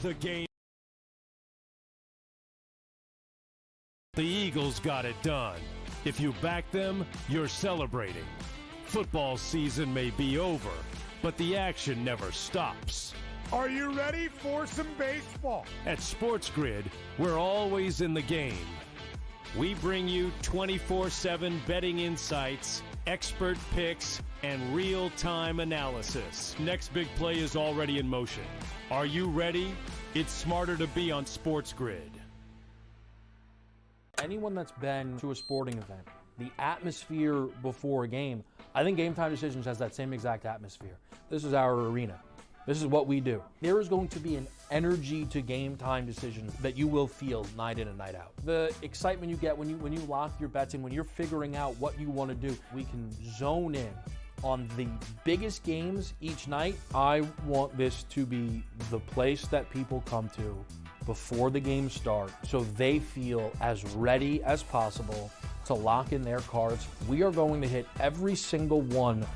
The game. The Eagles got it done. If you back them, you're celebrating. Football season may be over, but the action never stops. Are you ready for some baseball? At SportsGrid, we're always in the game. We bring you 24/7 betting insights, expert picks, and real-time analysis. Next big play is already in motion. Are you ready? It's smarter to be on SportsGrid. Anyone that's been to a sporting event, the atmosphere before a game, I think Game Time Decisions has that same exact atmosphere. This is our arena. This is what we do. There is going to be an energy to Game Time Decisions that you will feel night in and night out. The excitement you get when you lock your bets in, when you're figuring out what you want to do, we can zone in on the biggest games each night. I want this to be the place that people come to before the games start so they feel as ready as possible to lock in their cards. We are going to hit every single one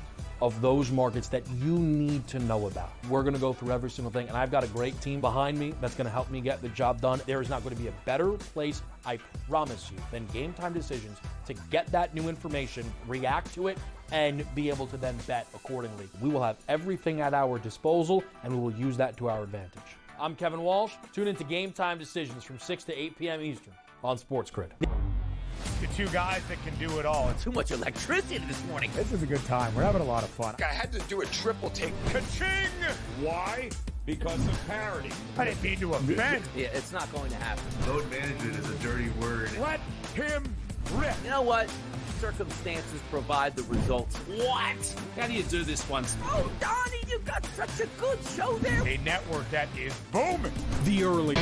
of those markets that you need to know about. We're going to go through every single thing, and I've got a great team behind me that's going to help me get the job done. There is not going to be a better place, I promise you, than Game Time Decisions to get that new information, react to it, and be able to then bet accordingly. We will have everything at our disposal, and we will use that to our advantage. I'm Kevin Walsh. Tune into Game Time Decisions from 6 to 8 p.m. Eastern on SportsGrid. The two guys that can do it all. Too much electricity this morning. This is a good time. We're having a lot of fun. I had to do a triple take. Ka-ching! Why? Because of parity. I didn't mean to offend. Yeah, it's not going to happen. Load management is a dirty word. Let him rip. You know what? Circumstances provide the results. What? How do you do this once? Oh, Donnie, you got such a good show there. A network that is booming. The early.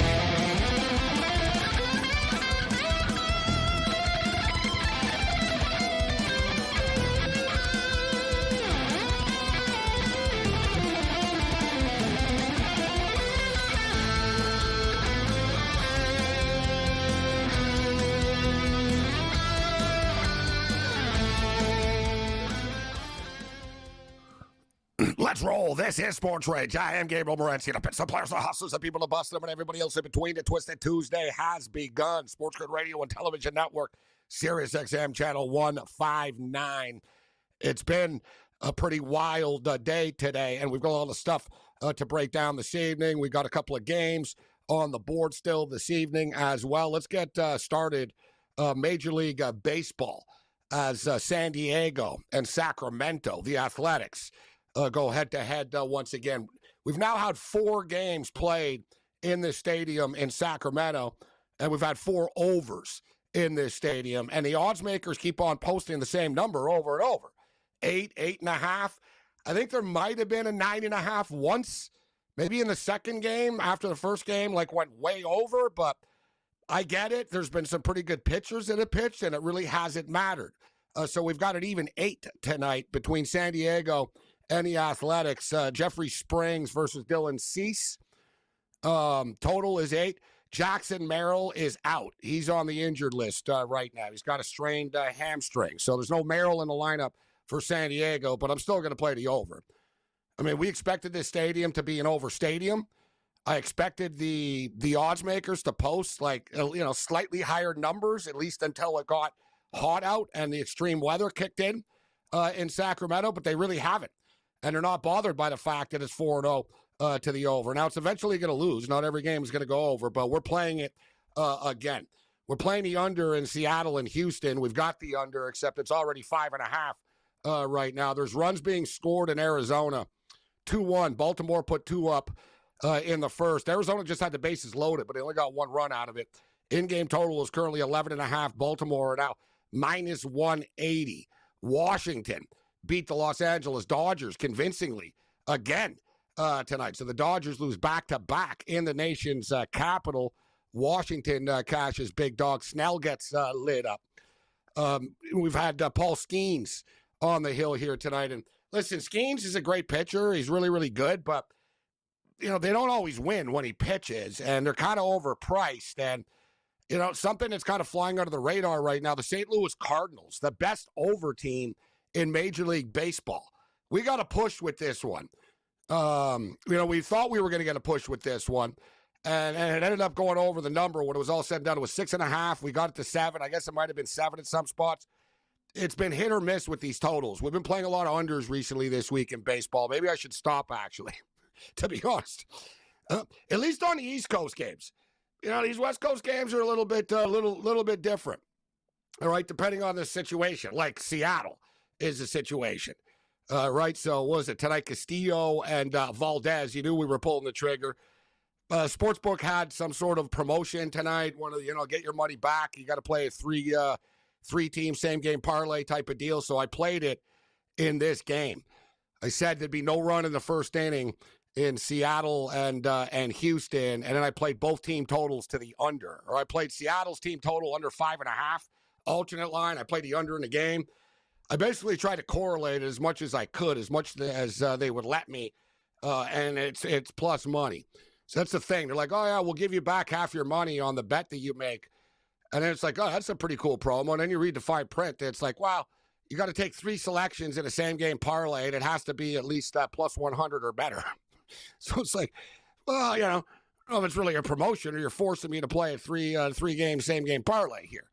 Let's roll. This is SportsRage. I am Gabriel Morency. The pits, the players, the hustlers, the people, the bust them, and everybody else in between. The Twisted Tuesday has begun. SportsGrid Radio and Television Network, Sirius XM Channel 159. It's been a pretty wild day today, and we've got all the stuff to break down this evening. We've got a couple of games on the board still this evening as well. Let's get started. Major League Baseball as San Diego and Sacramento, the Athletics, go head-to-head once again. We've now had 4 games played in this stadium in Sacramento, and we've had 4 overs in this stadium. And the odds makers keep on posting the same number over and over. 8, 8.5. I think there might have been a 9.5 once, maybe in the second game after the first game, went way over. But I get it. There's been some pretty good pitchers that have pitched, and it really hasn't mattered. So we've got an even 8 tonight between San Diego and the Athletics. Jeffrey Springs versus Dylan Cease. Total is 8. Jackson Merrill is out. He's on the injured list right now. He's got a strained hamstring. So there's no Merrill in the lineup for San Diego, but I'm still going to play the over. I mean, we expected this stadium to be an over stadium. I expected the odds makers to post slightly higher numbers, at least until it got hot out and the extreme weather kicked in Sacramento, but they really haven't. And they're not bothered by the fact that it's 4-0 to the over. Now, it's eventually going to lose. Not every game is going to go over, but we're playing it again. We're playing the under in Seattle and Houston. We've got the under, except it's already 5.5 right now. There's runs being scored in Arizona. 2-1. Baltimore put 2 up in the first. Arizona just had the bases loaded, but they only got 1 run out of it. In-game total is currently 11.5. Baltimore are now minus 180. Washington beat the Los Angeles Dodgers convincingly again tonight. So the Dodgers lose back-to-back in the nation's capital. Washington cashes big dog. Snell gets lit up. We've had Paul Skeens on the hill here tonight. And listen, Skeens is a great pitcher. He's really, really good. But, they don't always win when he pitches. And they're kind of overpriced. And, something that's kind of flying under the radar right now, the St. Louis Cardinals, the best over team in Major League Baseball. We got a push with this one. We thought we were going to get a push with this one. And it ended up going over the number when it was all said and done. It was 6.5. We got it to 7. I guess it might have been 7 at some spots. It's been hit or miss with these totals. We've been playing a lot of unders recently this week in baseball. Maybe I should stop, actually, to be honest. At least on the East Coast games. You know, these West Coast games are a little bit different. All right, depending on the situation. Like Seattle is a situation. Right, so what was it? Tonight, Castillo and Valdez. You knew we were pulling the trigger. Sportsbook had some sort of promotion tonight. Get your money back. You got to play a three-team same-game parlay type of deal. So I played it in this game. I said there'd be no run in the first inning in Seattle and Houston, and then I played both team totals to the under. Or I played Seattle's team total under 5.5, alternate line. I played the under in the game. I basically tried to correlate it as much as I could, as much as they would let me, and it's plus money. So that's the thing. They're like, oh, yeah, we'll give you back half your money on the bet that you make. And then it's like, oh, that's a pretty cool promo. And then you read the fine print. It's like, wow, you got to take 3 selections in a same-game parlay, and it has to be at least plus 100 or better. So it's like, well, I don't know if it's really a promotion or you're forcing me to play a three-game, same-game parlay here.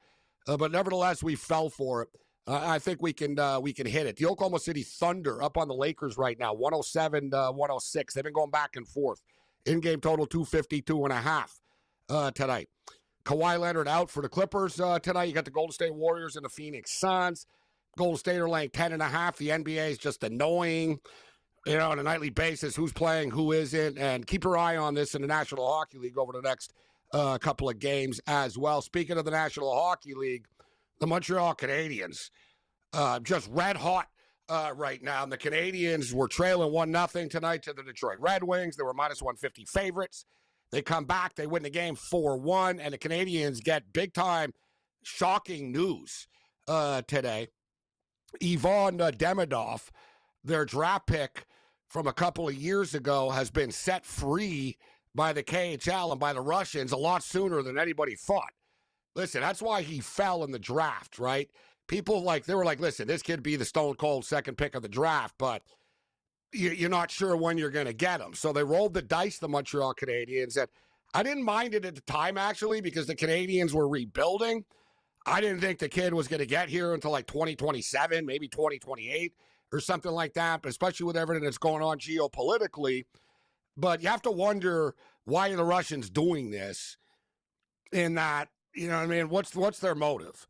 But nevertheless, we fell for it. I think we can hit it. The Oklahoma City Thunder up on the Lakers right now, 107-106. They've been going back and forth. In-game total 252.5 tonight. Kawhi Leonard out for the Clippers tonight. You got the Golden State Warriors and the Phoenix Suns. Golden State are laying 10.5. The NBA is just annoying, on a nightly basis. Who's playing, who isn't, and keep your eye on this in the National Hockey League over the next couple of games as well. Speaking of the National Hockey League, the Montreal Canadiens, just red hot right now. And the Canadiens were trailing 1-0 tonight to the Detroit Red Wings. They were minus 150 favorites. They come back, they win the game 4-1, and the Canadiens get big-time shocking news today. Ivan Demidov, their draft pick from a couple of years ago, has been set free by the KHL and by the Russians a lot sooner than anybody thought. Listen, that's why he fell in the draft, right? People they were like, listen, this could be the stone cold second pick of the draft, but you're not sure when you're going to get him. So they rolled the dice, the Montreal Canadiens. And I didn't mind it at the time, actually, because the Canadiens were rebuilding. I didn't think the kid was going to get here until 2027, maybe 2028 or something like that, but especially with everything that's going on geopolitically. But you have to wonder, why are the Russians doing this? In that, what's their motive?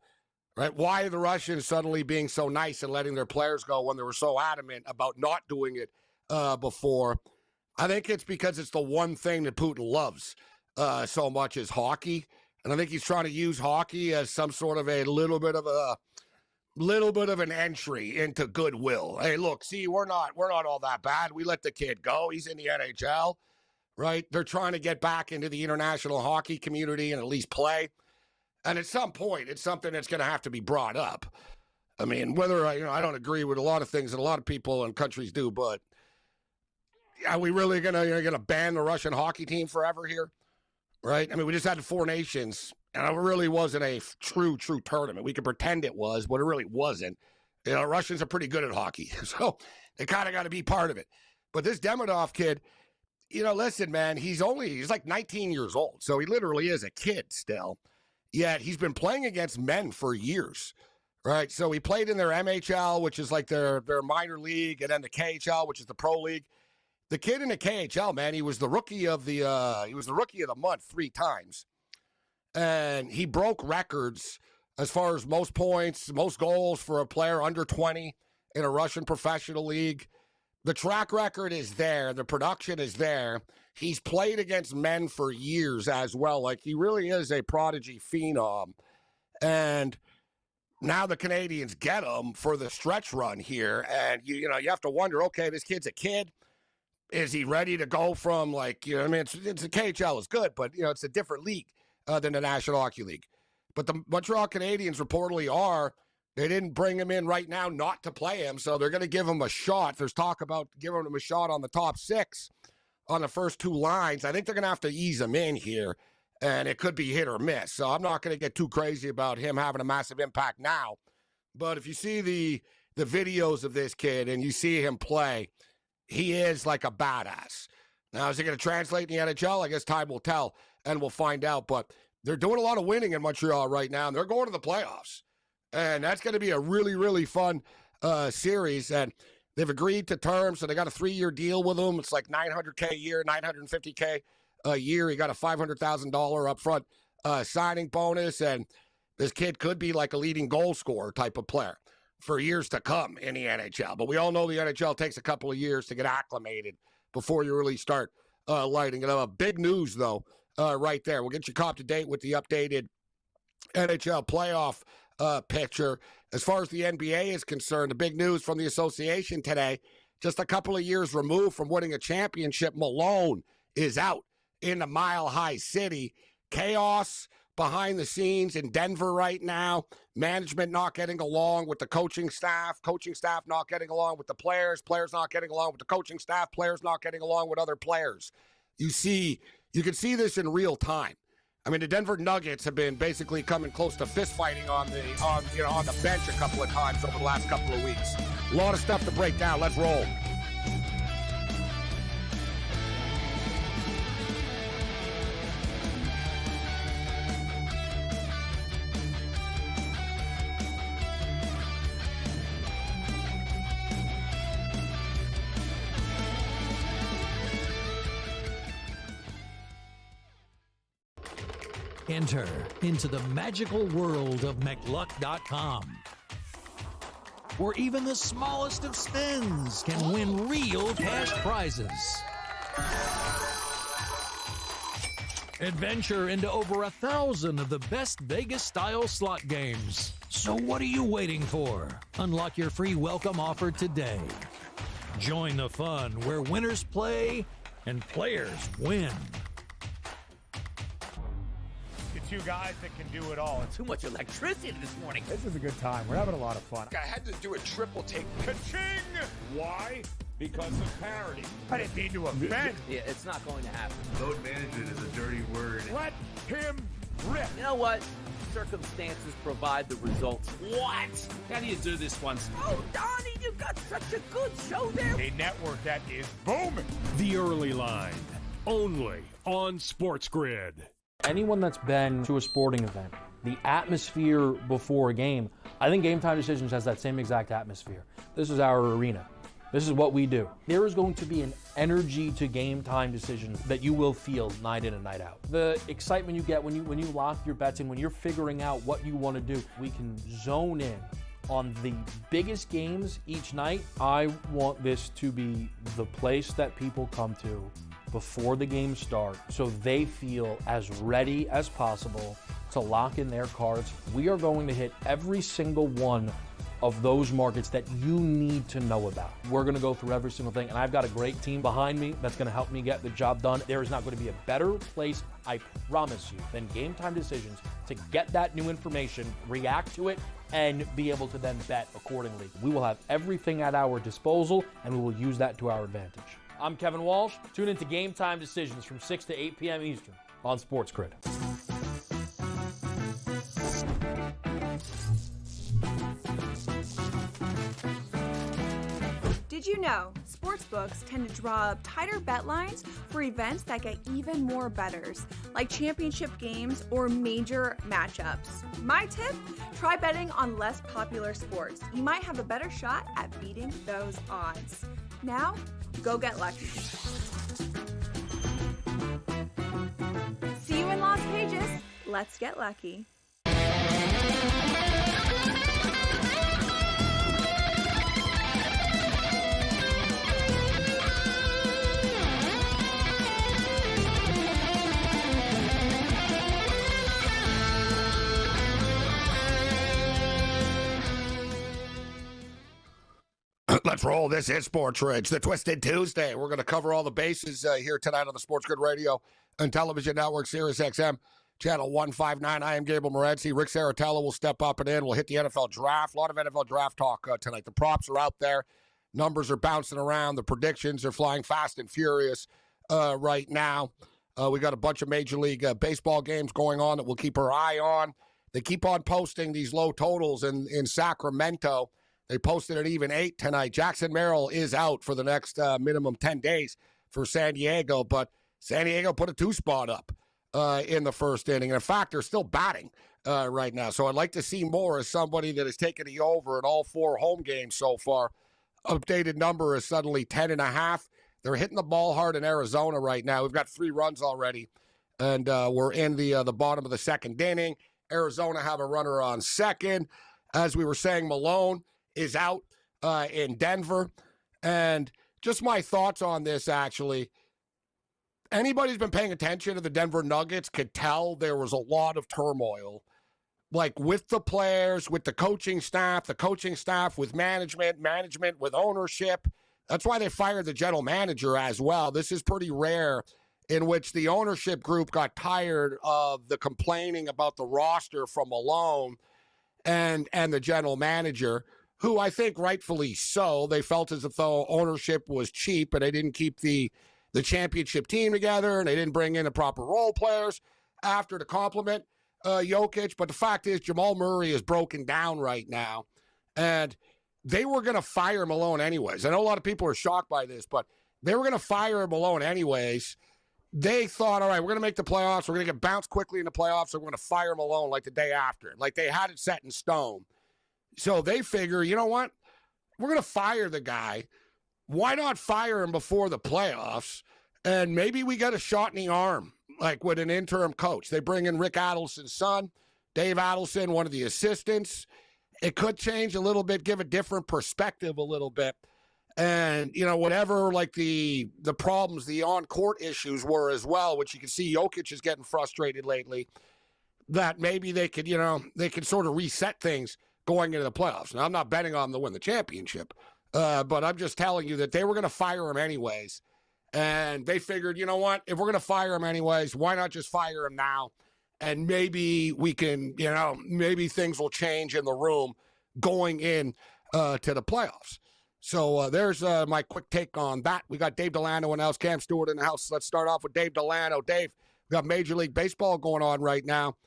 Right? Why are the Russians suddenly being so nice and letting their players go when they were so adamant about not doing it before? I think it's because it's the one thing that Putin loves so much is hockey. And I think he's trying to use hockey as some sort of a little bit of an entry into goodwill. Hey, look, see, we're not all that bad. We let the kid go. He's in the NHL, right? They're trying to get back into the international hockey community and at least play. And at some point, it's something that's going to have to be brought up. I mean, whether I don't agree with a lot of things that a lot of people and countries do, but are we really going to ban the Russian hockey team forever here? Right? I mean, we just had the Four Nations, and it really wasn't a true tournament. We could pretend it was, but it really wasn't. Russians are pretty good at hockey, so they kind of got to be part of it. But this Demidov kid, listen, man, he's 19 years old, so he literally is a kid still. Yet he's been playing against men for years, right? So he played in their MHL, which is like their minor league, and then the KHL, which is the pro league. The kid in the KHL, man, he was the rookie of the month 3 times, and he broke records as far as most points, most goals for a player under 20 in a Russian professional league. The track record is there. The production is there. He's played against men for years as well. He really is a prodigy phenom. And now the Canadiens get him for the stretch run here. And, you have to wonder, okay, this kid's a kid. Is he ready to go from it's the KHL is good, but, it's a different league than the National Hockey League. But the Montreal Canadiens reportedly are. They didn't bring him in right now not to play him, so they're going to give him a shot. There's talk about giving him a shot on the top 6 on the first 2 lines. I think they're going to have to ease him in here, and it could be hit or miss. So I'm not going to get too crazy about him having a massive impact now. But if you see the videos of this kid and you see him play, he is like a badass. Now, is it going to translate in the NHL? I guess time will tell, and we'll find out. But they're doing a lot of winning in Montreal right now, and they're going to the playoffs. And that's going to be a really, really fun series. And they've agreed to terms, so they got a 3-year deal with them. It's like $900K a year, $950K a year. You got a $500,000 upfront signing bonus, and this kid could be like a leading goal scorer type of player for years to come in the NHL. But we all know the NHL takes a couple of years to get acclimated before you really start lighting it up. Big news, though, right there. We'll get you caught to date with the updated NHL playoff picture. As far as the NBA is concerned, the big news from the association today, just a couple of years removed from winning a championship, Malone is out in the Mile High City. Chaos behind the scenes in Denver right now. Management not getting along with the coaching staff not getting along with the players not getting along with the coaching staff, players not getting along with other players. You can see this in real time. I mean, the Denver Nuggets have been basically coming close to fist fighting on the bench a couple of times over the last couple of weeks. A lot of stuff to break down. Let's roll. Enter into the magical world of McLuck.com, where even the smallest of spins can win real cash prizes. Adventure into over 1,000 of the best Vegas-style slot games. So what are you waiting for? Unlock your free welcome offer today. Join the fun where winners play and players win. Two guys that can do it all. Too much electricity this morning. This is a good time. We're having a lot of fun. I had to do a triple take. Ka-ching! Why? Because of parity. I didn't mean to offend. Yeah, it's not going to happen. Load management is a dirty word. Let him rip. You know what? Circumstances provide the results. What? How do you do this once? Oh, Donnie, you got such a good show there. A network that is booming. The Early Line, only on SportsGrid. Anyone that's been to a sporting event, the atmosphere before a game, I think Game Time Decisions has that same exact atmosphere. This is our arena. This is what we do. There is going to be an energy to Game Time Decisions that you will feel night in and night out. The excitement you get when you lock your bets in, when you're figuring out what you want to do, we can zone in on the biggest games each night. I want this to be the place that people come to before the games start so they feel as ready as possible to lock in their cards. We are going to hit every single one of those markets that you need to know about. We're going to go through every single thing, and I've got a great team behind me that's going to help me get the job done. There is not going to be a better place, I promise you, than Game Time Decisions to get that new information, react to it, and be able to then bet accordingly. We will have everything at our disposal, and we will use that to our advantage. I'm Kevin Walsh. Tune into Game Time Decisions from 6 to 8 p.m. Eastern on SportsGrid. Did you know sportsbooks tend to draw up tighter bet lines for events that get even more bettors, like championship games or major matchups? My tip? Try betting on less popular sports. You might have a better shot at beating those odds. Now, go get lucky. See you in Las Vegas. Let's get lucky. Let's roll. This is SportsRage, the Twisted Tuesday. We're going to cover all the bases here tonight on the SportsGrid Radio and Television Network, Sirius XM, Channel 159. I am Gabriel Morency. Rick Saratella will step up and in. We'll hit the NFL draft. A lot of NFL draft talk tonight. The props are out there. Numbers are bouncing around. The predictions are flying fast and furious right now. We got a bunch of Major League Baseball games going on that we'll keep our eye on. They keep on posting these low totals in Sacramento. They posted an even 8 tonight. Jackson Merrill is out for the next minimum 10 days for San Diego, but San Diego put a 2-spot up in the first inning. And in fact, they're still batting right now. So I'd like to see more as somebody that has taken the over in all 4 home games so far. Updated number is suddenly 10.5. They're hitting the ball hard in Arizona right now. We've got 3 runs already, and we're in the bottom of the second inning. Arizona have a runner on second. As we were saying, Malone is out in Denver. And just my thoughts on this, actually. Anybody who's been paying attention to the Denver Nuggets could tell there was a lot of turmoil, like with the players, with the coaching staff with management with ownership. That's why they fired the general manager as well. This is pretty rare, in which the ownership group got tired of the complaining about the roster from Malone and the general manager, who I think rightfully so. They felt as if though ownership was cheap and they didn't keep the championship team together, and they didn't bring in the proper role players after to compliment Jokic. But the fact is, Jamal Murray is broken down right now, and they were going to fire Malone anyways. I know a lot of people are shocked by this, but they were going to fire Malone anyways. They thought, all right, we're going to make the playoffs. We're going to get bounced quickly in the playoffs, so we're going to fire Malone like the day after. Like they had it set in stone. So they figure, you know what? We're going to fire the guy. Why not fire him before the playoffs? And maybe we get a shot in the arm, like with an interim coach. They bring in Rick Adelson's son, Dave Adelson, one of the assistants. It could change a little bit, give a different perspective a little bit. And, you know, whatever, like the problems, the on-court issues were as well, which you can see Jokic is getting frustrated lately, that maybe they could, you know, they could sort of reset things going into the playoffs. Now, I'm not betting on them to win the championship. But I'm just telling you that they were going to fire him anyways. And they figured, you know what? If we're going to fire him anyways, why not just fire him now? And maybe we can, you know, maybe things will change in the room going in to the playoffs. So there's my quick take on that. We got Dave Delano and else Cam Stewart in the house. Let's start off with Dave Delano. Dave, we got Major League Baseball going on right now.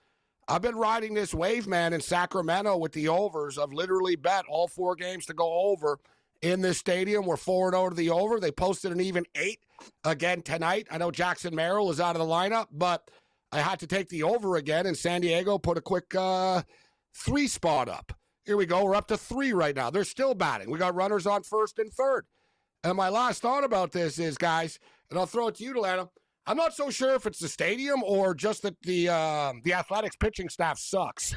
I've been riding this wave, man, in Sacramento with the overs. I've literally bet all 4 games to go over in this stadium. We're 4-0 to the over. They posted an even 8 again tonight. I know Jackson Merrill is out of the lineup, but I had to take the over again, and San Diego put a quick 3-spot up. Here we go. We're up to 3 right now. They're still batting. We got runners on first and third. And my last thought about this is, guys, and I'll throw it to you, Delano, I'm not so sure if it's the stadium or just that the Athletics pitching staff sucks.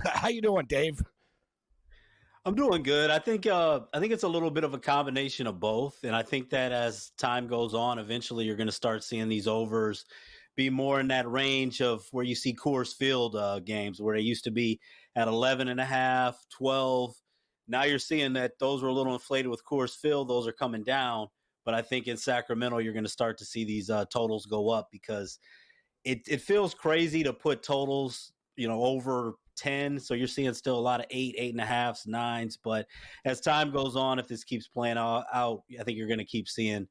How you doing, Dave? I'm doing good. I think it's a little bit of a combination of both, and I think that as time goes on, eventually you're going to start seeing these overs be more in that range of where you see Coors Field games, where they used to be at 11.5, 12. Now you're seeing that those were a little inflated with Coors Field; those are coming down. But I think in Sacramento, you're going to start to see these totals go up because it feels crazy to put totals, you know, over 10. So you're seeing still a lot of 8, 8.5s, 9s. But as time goes on, if this keeps playing out, I think you're going to keep seeing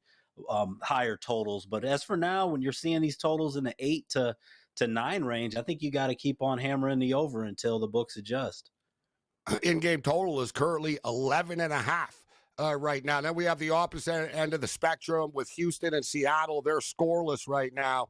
higher totals. But as for now, when you're seeing these totals in the 8 to 9 range, I think you got to keep on hammering the over until the books adjust. In-game total is currently 11.5. Right now. Then we have the opposite end of the spectrum with Houston and Seattle. They're scoreless right now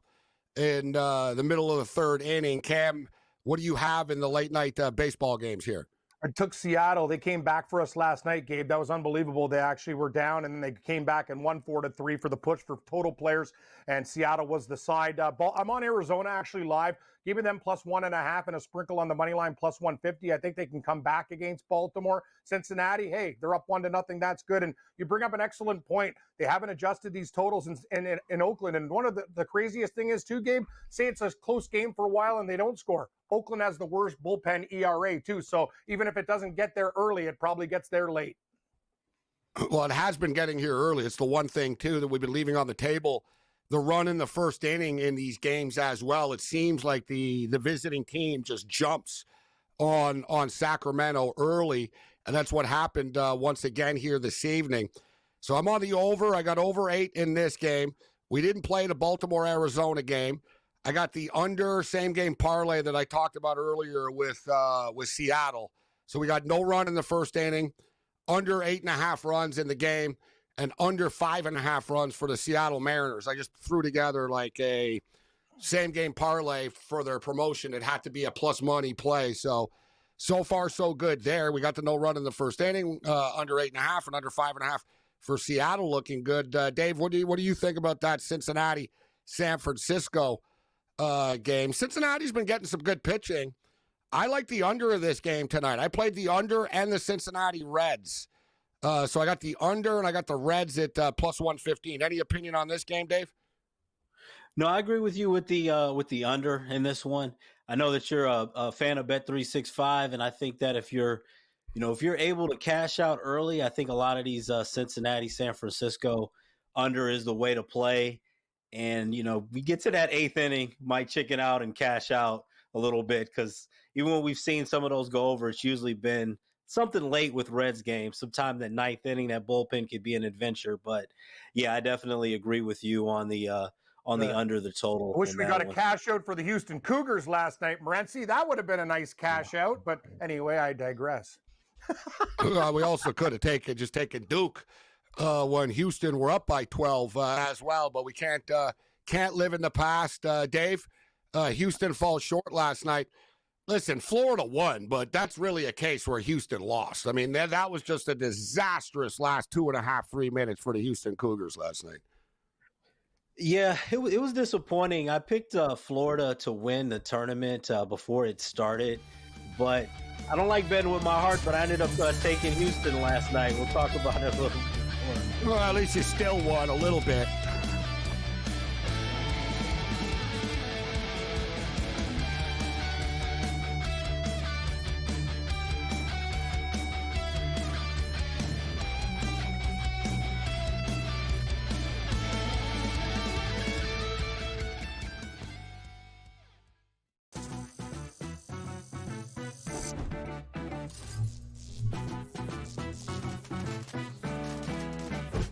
in the middle of the third inning. Cam, what do you have in the late night baseball games here? I took Seattle. They came back for us last night, Gabe. That was unbelievable. They actually were down, and then they came back and won 4-3 for the push for total players, and Seattle was the side. I'm on Arizona actually live, giving them +1.5 and a sprinkle on the money line +150. I think they can come back against Baltimore. Cincinnati, hey, they're up 1-0. That's good. And you bring up an excellent point. They haven't adjusted these totals in Oakland. And one of the craziest thing is, too, Gabe, say it's a close game for a while and they don't score. Oakland has the worst bullpen ERA, too. So even if it doesn't get there early, it probably gets there late. Well, it has been getting here early. It's the one thing, too, that we've been leaving on the table. The run in the first inning in these games as well. It seems like the visiting team just jumps on Sacramento early, and that's what happened once again here this evening. So I'm on the over. I got over 8 in this game. We didn't play the Baltimore-Arizona game. I got the under same-game parlay that I talked about earlier with Seattle. So we got no run in the first inning, under 8.5 runs in the game, and under 5.5 runs for the Seattle Mariners. I just threw together like a same game parlay for their promotion. It had to be a plus money play. So far, so good there. We got the no run in the first inning, under 8.5 and under 5.5 for Seattle, looking good. Dave, what do you think about that Cincinnati San Francisco game? Cincinnati's been getting some good pitching. I like the under of this game tonight. I played the under and the Cincinnati Reds. So I got the under and I got the Reds at plus 115. Any opinion on this game, Dave? No, I agree with you with the under in this one. I know that you're a fan of Bet365, and I think that if you're able to cash out early, I think a lot of these Cincinnati, San Francisco under is the way to play. And we get to that 8th inning, might chicken out and cash out a little bit, because even when we've seen some of those go over, it's usually been something late with Reds games. Sometime that 9th inning, that bullpen could be an adventure. But yeah, I definitely agree with you on the under the total. I wish we got a cash out for the Houston Cougars last night, Morency. That would have been a nice cash out. But anyway, I digress. We also could have taken Duke when Houston were up by 12 as well. But we can't live in the past. Dave, Houston falls short last night. Listen, Florida won, but that's really a case where Houston lost. I mean, that was just a disastrous last 2.5, 3 minutes for the Houston Cougars last night. Yeah, it was disappointing. I picked Florida to win the tournament before it started, but I don't like betting with my heart, but I ended up taking Houston last night. We'll talk about it a little bit more. Well, at least you still won a little bit.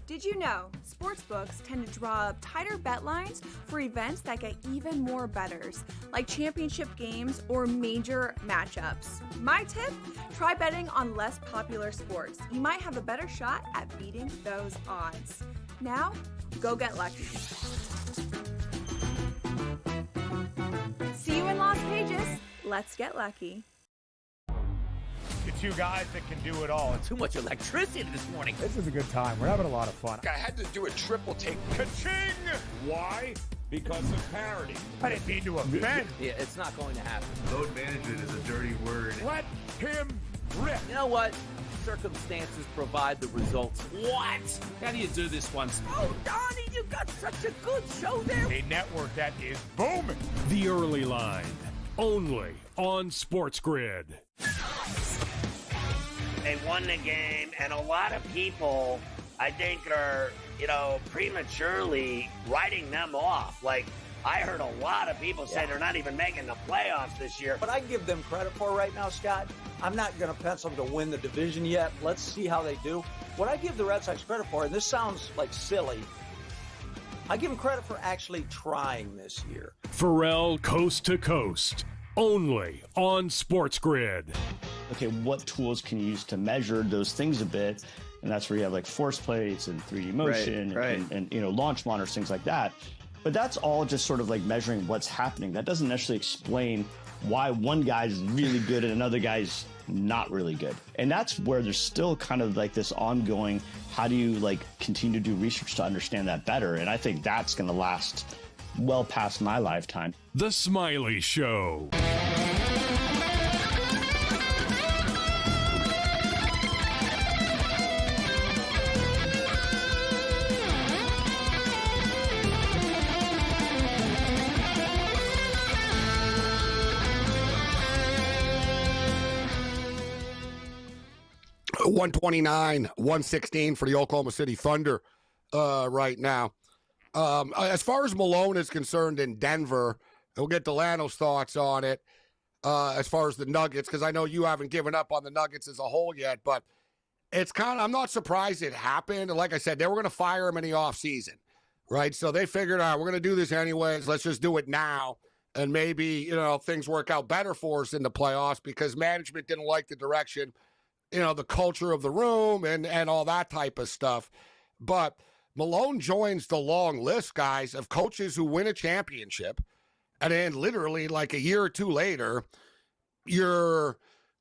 Did you know sportsbooks tend to draw up tighter bet lines for events that get even more bettors, like championship games or major matchups? My tip? Try betting on less popular sports. You might have a better shot at beating those odds. Now, go get lucky. See you in Las Vegas. Let's get lucky. The two guys that can do it all. Too much electricity this morning. This is a good time. We're having a lot of fun. I had to do a triple take. Ka-ching! Why? Because of parity. I didn't mean to offend. Yeah, it's not going to happen. Load management is a dirty word. Let him rip. You know what? Circumstances provide the results. What? How do you do this one? Oh, Donnie, you got such a good show there. A network that is booming. The Early Line, only on SportsGrid. They won the game, and a lot of people, I think, are, prematurely writing them off. Like, I heard a lot of people say they're not even making the playoffs this year. What I give them credit for right now, Scott, I'm not going to pencil them to win the division yet. Let's see how they do. What I give the Red Sox credit for, and this sounds like silly, I give them credit for actually trying this year. Pharrell Coast to Coast, only on SportsGrid. Okay, what tools can you use to measure those things a bit? And that's where you have like force plates and 3D motion and launch monitors, things like that. But that's all just sort of like measuring what's happening. That doesn't necessarily explain why one guy's really good and another guy's not really good. And that's where there's still kind of like this ongoing, how do you like continue to do research to understand that better? And I think that's going to last well past my lifetime. The Smiley Show. $129-116 for the Oklahoma City Thunder right now. As far as Malone is concerned in Denver, we'll get Delano's thoughts on it as far as the Nuggets, because I know you haven't given up on the Nuggets as a whole yet, but it's I'm not surprised it happened. And like I said, they were going to fire him in the offseason, right? So they figured out, we're going to do this anyways. Let's just do it now. And maybe, things work out better for us in the playoffs because management didn't like the direction, the culture of the room and all that type of stuff. But Malone joins the long list, guys, of coaches who win a championship, and then literally like a year or two later, you're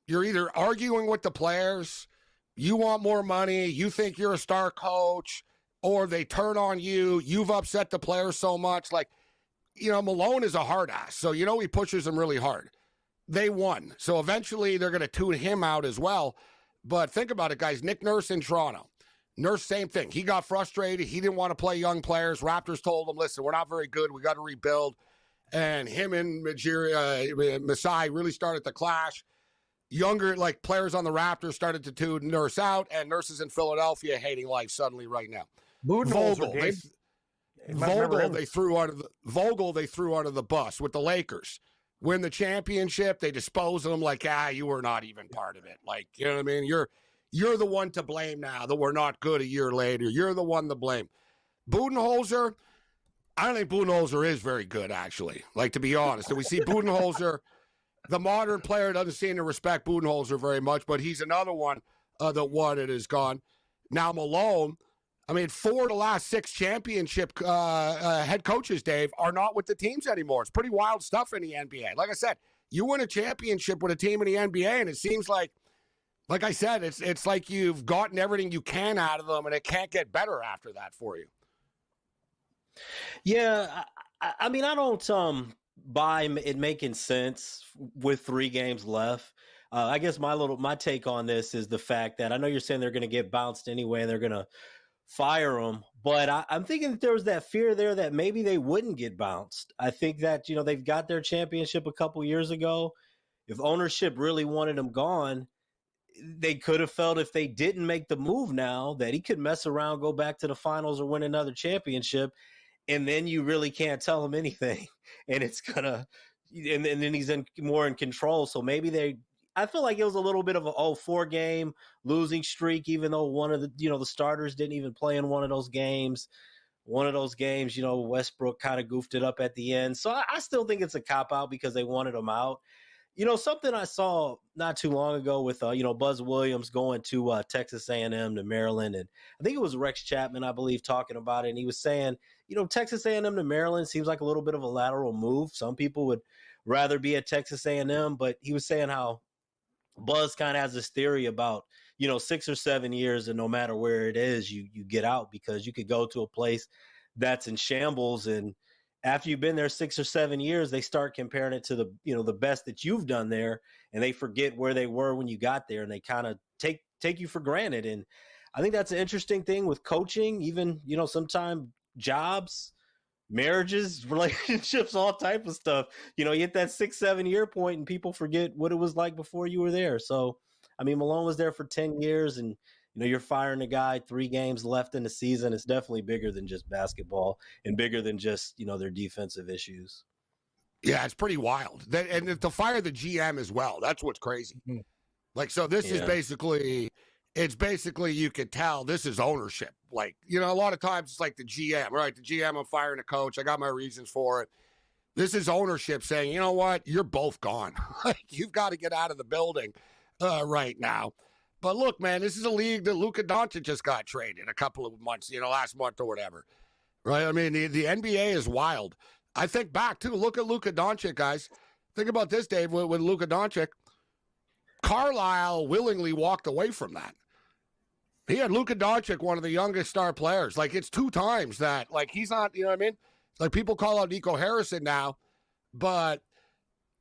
either arguing with the players, you want more money, you think you're a star coach, or they turn on you, you've upset the players so much. Like, Malone is a hard ass, so he pushes them really hard. They won, so eventually they're going to tune him out as well. But think about it, guys. Nick Nurse in Toronto. Nurse, same thing. He got frustrated. He didn't want to play young players. Raptors told him, listen, we're not very good. We got to rebuild. And him and Masai really started to clash. Younger, players on the Raptors started to tune Nurse out, and Nurses in Philadelphia hating life suddenly right now. Vogel, they threw out of the bus with the Lakers. Win the championship, they dispose of them like, you were not even part of it. Like, you know what I mean? You're the one to blame now that we're not good a year later. You're the one to blame. Budenholzer, I don't think Budenholzer is very good, actually. Like, to be honest. And we see Budenholzer, the modern player doesn't seem to respect Budenholzer very much, but he's another one that won and is gone. Now, Malone, 4 of the last 6 championship head coaches, Dave, are not with the teams anymore. It's pretty wild stuff in the NBA. Like I said, you win a championship with a team in the NBA, and it seems like I said, it's like you've gotten everything you can out of them, and it can't get better after that for you. Yeah, I don't buy it making sense with 3 games left. I guess my take on this is the fact that I know you're saying they're going to get bounced anyway, and they're going to fire them, but I'm thinking that there was that fear there that maybe they wouldn't get bounced. I think that, they've got their championship a couple years ago. If ownership really wanted them gone, they could have felt if they didn't make the move now that he could mess around, go back to the finals or win another championship. And then you really can't tell him anything. And it's and then he's more in control. So maybe I feel like it was a little bit of a 4-game losing streak, even though one of the, the starters didn't even play in one of those games. One of those games, Westbrook kind of goofed it up at the end. So I still think it's a cop-out because they wanted him out. Something I saw not too long ago with, Buzz Williams going to Texas A&M to Maryland. And I think it was Rex Chapman, I believe, talking about it. And he was saying, Texas A&M to Maryland seems like a little bit of a lateral move. Some people would rather be at Texas A&M, but he was saying how Buzz kind of has this theory about, 6 or 7 years, and no matter where it is, you get out, because you could go to a place that's in shambles, and after you've been there 6 or 7 years, they start comparing it to the, the best that you've done there, and they forget where they were when you got there, and they kind of take you for granted. And I think that's an interesting thing with coaching, even, sometimes jobs, marriages, relationships, all type of stuff. You hit that 6-7 year point and people forget what it was like before you were there. So, Malone was there for 10 years and, you're firing a guy 3 games left in the season. It's definitely bigger than just basketball and bigger than just, their defensive issues. Yeah, it's pretty wild. And to fire the GM as well, that's what's crazy. Mm-hmm. So this is basically, you could tell this is ownership. A lot of times it's like the GM, right? The GM, I'm firing a coach. I got my reasons for it. This is ownership saying, you know what? You're both gone. You've got to get out of the building right now. But look, man, this is a league that Luka Doncic just got traded a couple of months, last month or whatever, right? The NBA is wild. I think back, too. Look at Luka Doncic, guys. Think about this, Dave, with Luka Doncic. Carlisle willingly walked away from that. He had Luka Doncic, one of the youngest star players. It's 2 times that. He's not, you know what I mean? People call out Nico Harrison now, but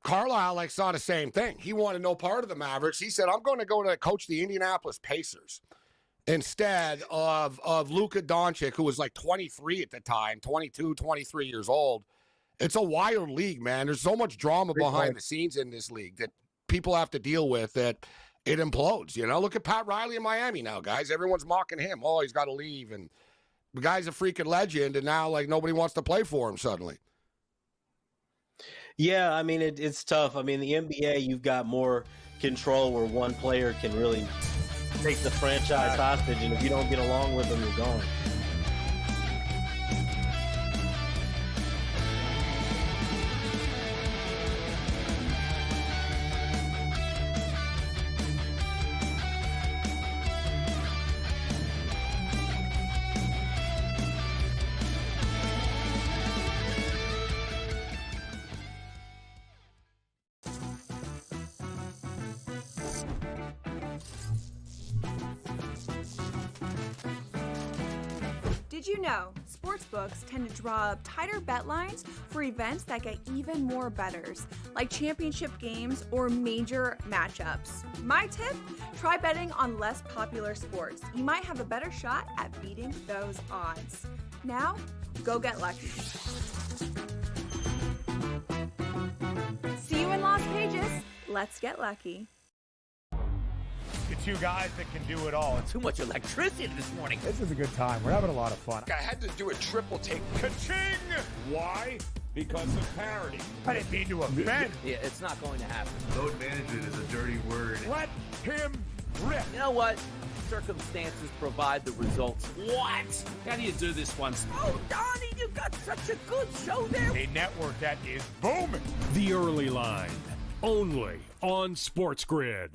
Carlisle saw the same thing. He wanted no part of the Mavericks. He said, I'm going to go to coach the Indianapolis Pacers instead of Luka Doncic, who was 23 at the time, 22, 23 years old. It's a wild league, man. There's so much drama behind the scenes in this league that people have to deal with that it implodes. Look at Pat Riley in Miami now, guys. Everyone's mocking him. Oh, he's got to leave. And the guy's a freaking legend, and now, nobody wants to play for him suddenly. Yeah, it's tough. The NBA, you've got more control where one player can really take the franchise hostage, and if you don't get along with them, you're gone. Did you know sportsbooks tend to draw up tighter bet lines for events that get even more bettors, like championship games or major matchups? My tip, try betting on less popular sports. You might have a better shot at beating those odds. Now, go get lucky. See you in Las Vegas. Let's get lucky. The two guys that can do it all. Too much electricity this morning. This is a good time. We're having a lot of fun. I had to do a triple take. Ka-ching! Why? Because of parity. I didn't mean to offend. Yeah, it's not going to happen. Load management is a dirty word. Let him rip. You know what? Circumstances provide the results. What? How do you do this one? Oh, Donnie, you got such a good show there. A network that is booming. The Early Line, only on SportsGrid.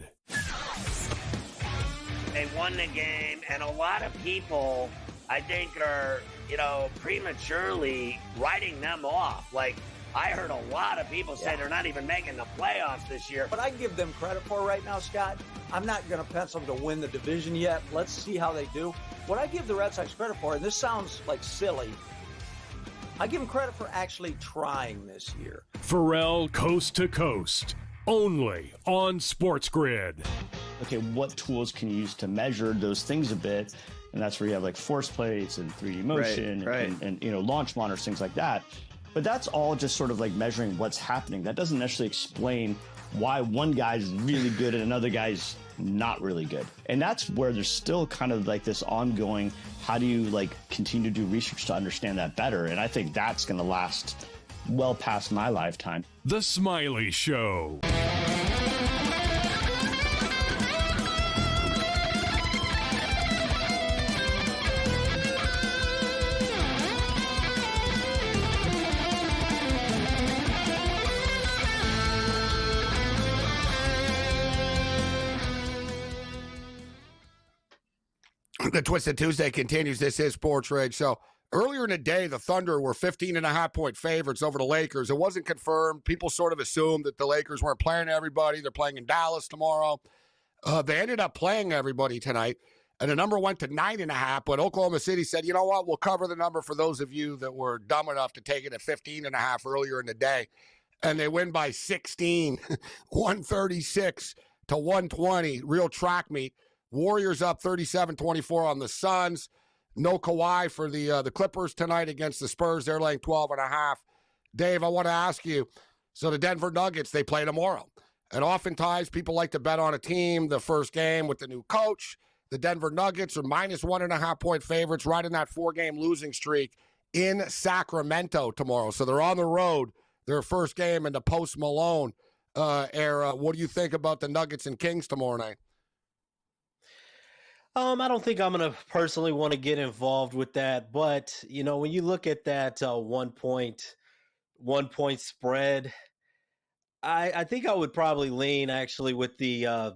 They won the game, and a lot of people, I think, are, prematurely writing them off. Like, I heard a lot of people say they're not even making the playoffs this year. What I give them credit for right now, Scott, I'm not going to pencil them to win the division yet. Let's see how they do. What I give the Red Sox credit for, and this sounds like silly, I give them credit for actually trying this year. Pharrell Coast to Coast, only on SportsGrid. Okay, what tools can you use to measure those things a bit? And that's where you have like force plates and 3D motion and launch monitors, things like that. But that's all just sort of like measuring what's happening. That doesn't necessarily explain why one guy's really good and another guy's not really good. And that's where there's still kind of like this ongoing, how do you like continue to do research to understand that better? And I think that's going to last well past my lifetime. The Smiley Show. The Twisted Tuesday continues. This is SportsRage. So earlier in the day, the Thunder were 15.5-point favorites over the Lakers. It wasn't confirmed. People sort of assumed that the Lakers weren't playing everybody. They're playing in Dallas tomorrow. They ended up playing everybody tonight, and the number went to 9.5. But Oklahoma City said, you know what, we'll cover the number for those of you that were dumb enough to take it at 15.5 earlier in the day. And they win by 16, 136 to 120. Real track meet. Warriors up 37-24 on the Suns. No Kawhi for the Clippers tonight against the Spurs. They're laying 12.5. Dave, I want to ask you, so the Denver Nuggets, they play tomorrow. And oftentimes people like to bet on a team the first game with the new coach. The Denver Nuggets are minus 1.5-point favorites right in that 4-game losing streak in Sacramento tomorrow. So they're on the road, their first game in the post-Malone era. What do you think about the Nuggets and Kings tomorrow night? I don't think I'm going to personally want to get involved with that. But, when you look at that 1 point spread, I think I would probably lean actually with the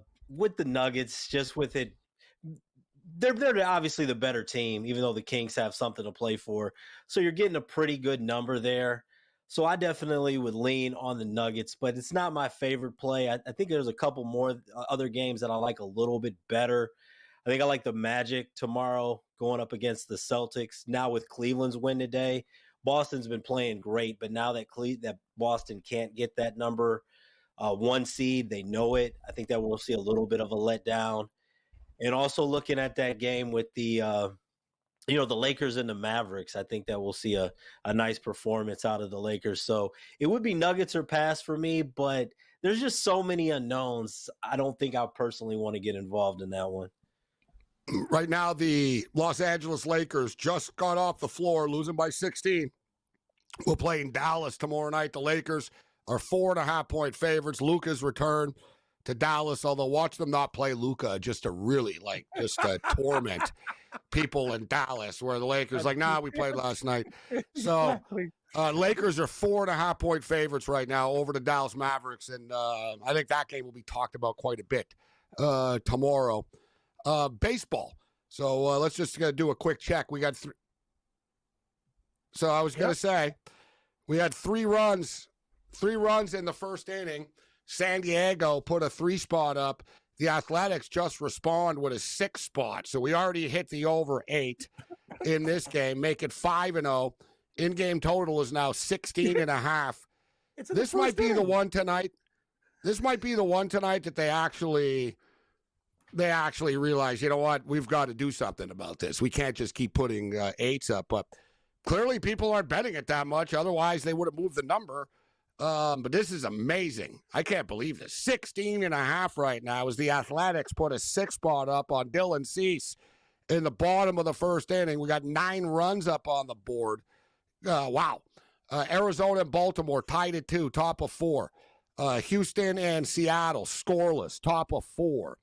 Nuggets, just with it. They're obviously the better team, even though the Kings have something to play for. So you're getting a pretty good number there. So I definitely would lean on the Nuggets, but it's not my favorite play. I think there's a couple more other games that I like a little bit better. I think I like the Magic tomorrow going up against the Celtics. Now with Cleveland's win today, Boston's been playing great, but now that Boston can't get that number 1 seed, they know it. I think that we'll see a little bit of a letdown. And also looking at that game with the Lakers and the Mavericks, I think that we'll see a nice performance out of the Lakers. So it would be Nuggets or pass for me, but there's just so many unknowns. I don't think I personally want to get involved in that one. Right now, the Los Angeles Lakers just got off the floor, losing by 16. We'll play in Dallas tomorrow night. The Lakers are 4.5-point favorites. Luka's return to Dallas, although watch them not play Luka just to really, torment people in Dallas, where the Lakers we played last night. So Lakers are 4.5-point favorites right now over the Dallas Mavericks, and I think that game will be talked about quite a bit tomorrow. Baseball. So let's just do a quick check. We got three. So I was going to say, we had 3 runs in the first inning. San Diego put a 3 spot up. The Athletics just respond with a 6 spot. So we already hit the over 8. in this game, make it 5-0. In-game total is now 16.5. This might be the one tonight. This might be the one tonight that they actually realize, you know what, we've got to do something about this. We can't just keep putting 8s up. But clearly people aren't betting it that much. Otherwise, they would have moved the number. But this is amazing. I can't believe this. 16.5 right now as the Athletics put a 6 spot up on Dylan Cease in the bottom of the first inning. We got 9 runs up on the board. Wow. Arizona and Baltimore tied at 2, top of 4. Houston and Seattle scoreless, top of 4.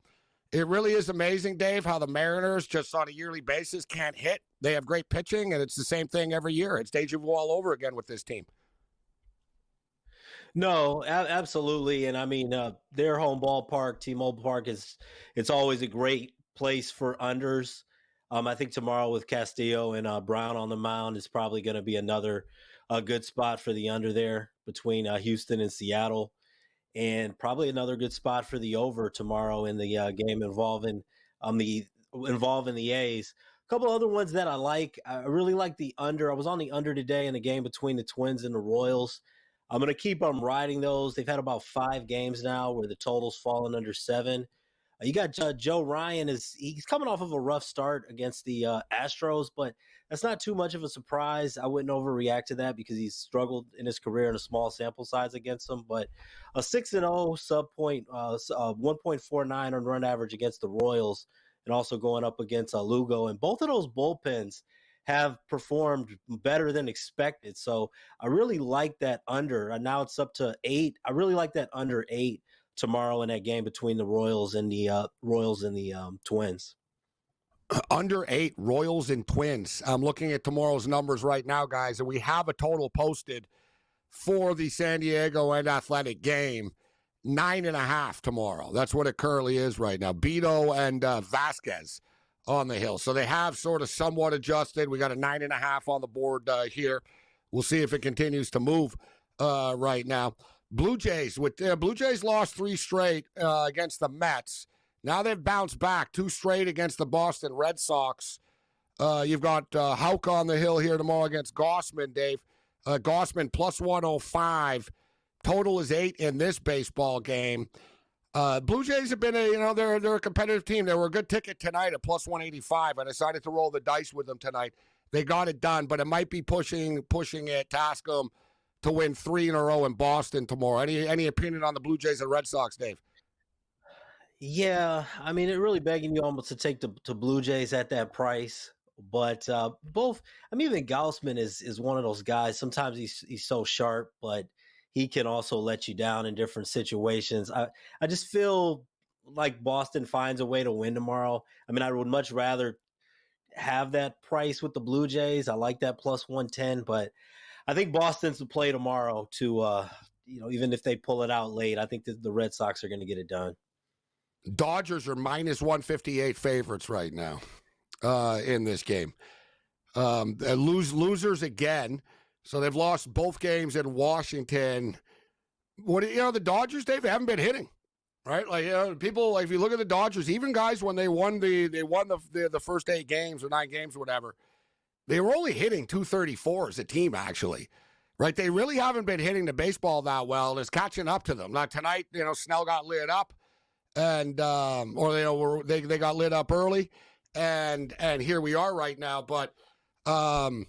It really is amazing, Dave, how the Mariners just on a yearly basis can't hit. They have great pitching, and it's the same thing every year. It's deja vu all over again with this team. No, absolutely. And I mean, their home ballpark, T-Mobile Park, it's always a great place for unders. I think tomorrow with Castillo and Brown on the mound is probably going to be another good spot for the under there between Houston and Seattle, and probably another good spot for the over tomorrow in the game involving the A's. A couple other ones that I like. I really like the under. I was on the under today in the game between the Twins and the Royals. I'm going to keep on riding those. They've had about 5 games now where the total's fallen under 7. You got Joe Ryan. He's coming off of a rough start against the Astros, but that's not too much of a surprise. I wouldn't overreact to that because he's struggled in his career in a small sample size against them. But a 6-0 1.49 on run average against the Royals, and also going up against Lugo. And both of those bullpens have performed better than expected. So I really like that under. And now it's up to 8. I really like that under 8 tomorrow in that game between the Royals and the Twins. Under 8, Royals and Twins. I'm looking at tomorrow's numbers right now, guys, and we have a total posted for the San Diego and Athletic game. 9.5 tomorrow. That's what it currently is right now. Beto and Vasquez on the hill. So they have sort of somewhat adjusted. We got a 9.5 on the board here. We'll see if it continues to move right now. Blue Jays lost 3 straight against the Mets. Now they've bounced back 2 straight against the Boston Red Sox. You've got Houck on the hill here tomorrow against Gossman, Dave. Gossman plus 105. Total is 8 in this baseball game. Blue Jays have been they're a competitive team. They were a good ticket tonight at plus 185. I decided to roll the dice with them tonight. They got it done, but it might be pushing it to ask them to win 3 in a row in Boston tomorrow. Any opinion on the Blue Jays and Red Sox, Dave? Yeah, I mean, it really begging you almost to take the Blue Jays at that price. But both, I mean, even Gausman is one of those guys. Sometimes he's so sharp, but he can also let you down in different situations. I just feel like Boston finds a way to win tomorrow. I mean, I would much rather have that price with the Blue Jays. I like that plus 110, but I think Boston's the play tomorrow to, even if they pull it out late, I think that the Red Sox are going to get it done. Dodgers are minus 158 favorites right now in this game. Losers again. So they've lost both games in Washington. The Dodgers, Dave, haven't been hitting, right? Like, people, if you look at the Dodgers, even guys when they won the first 8 games or 9 games or whatever, they were only hitting 234 as a team, actually, right? They really haven't been hitting the baseball that well, and it's catching up to them. Now tonight, Snell got lit up, and they got lit up early, and here we are right now. But I'm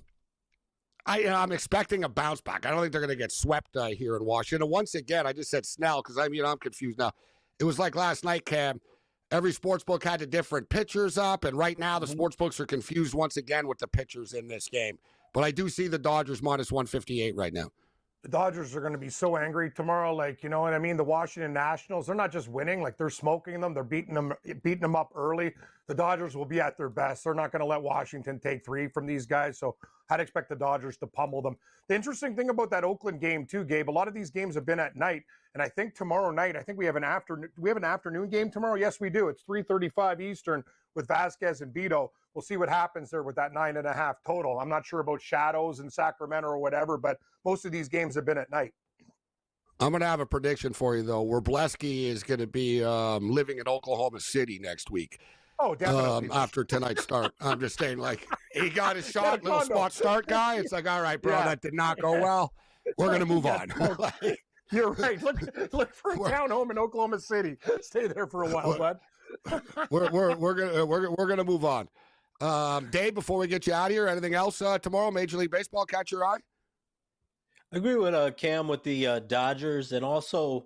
expecting a bounce back. I don't think they're going to get swept here in Washington. Once again, I just said Snell because I'm confused now. It was like last night, Cam. Every sportsbook had the different pitchers up, and right now the sportsbooks are confused once again with the pitchers in this game. But I do see the Dodgers minus 158 right now. The Dodgers are going to be so angry tomorrow. Like, you know what I mean? The Washington Nationals, they're not just winning. Like, they're smoking them. They're beating them up early. The Dodgers will be at their best. They're not going to let Washington take 3 from these guys. So I'd expect the Dodgers to pummel them. The interesting thing about that Oakland game too, Gabe, a lot of these games have been at night. And I think tomorrow night, we have an afternoon game tomorrow. Yes, we do. It's 3:35 Eastern with Vasquez and Beto. We'll see what happens there with that 9.5 total. I'm not sure about Shadows in Sacramento or whatever, but most of these games have been at night. I'm going to have a prediction for you, though. Wierbleski is going to be living in Oklahoma City next week. Oh, definitely. After tonight's start. I'm just saying, like, he got his shot, little spot start guy. It's like, all right, bro, that did not go well. We're going to move on. You're right. Look for a town home in Oklahoma City. Stay there for a while, bud. we're gonna move on. Dave, before we get you out of here, anything else tomorrow? Major League Baseball catch your eye? I agree with Cam with the Dodgers, and also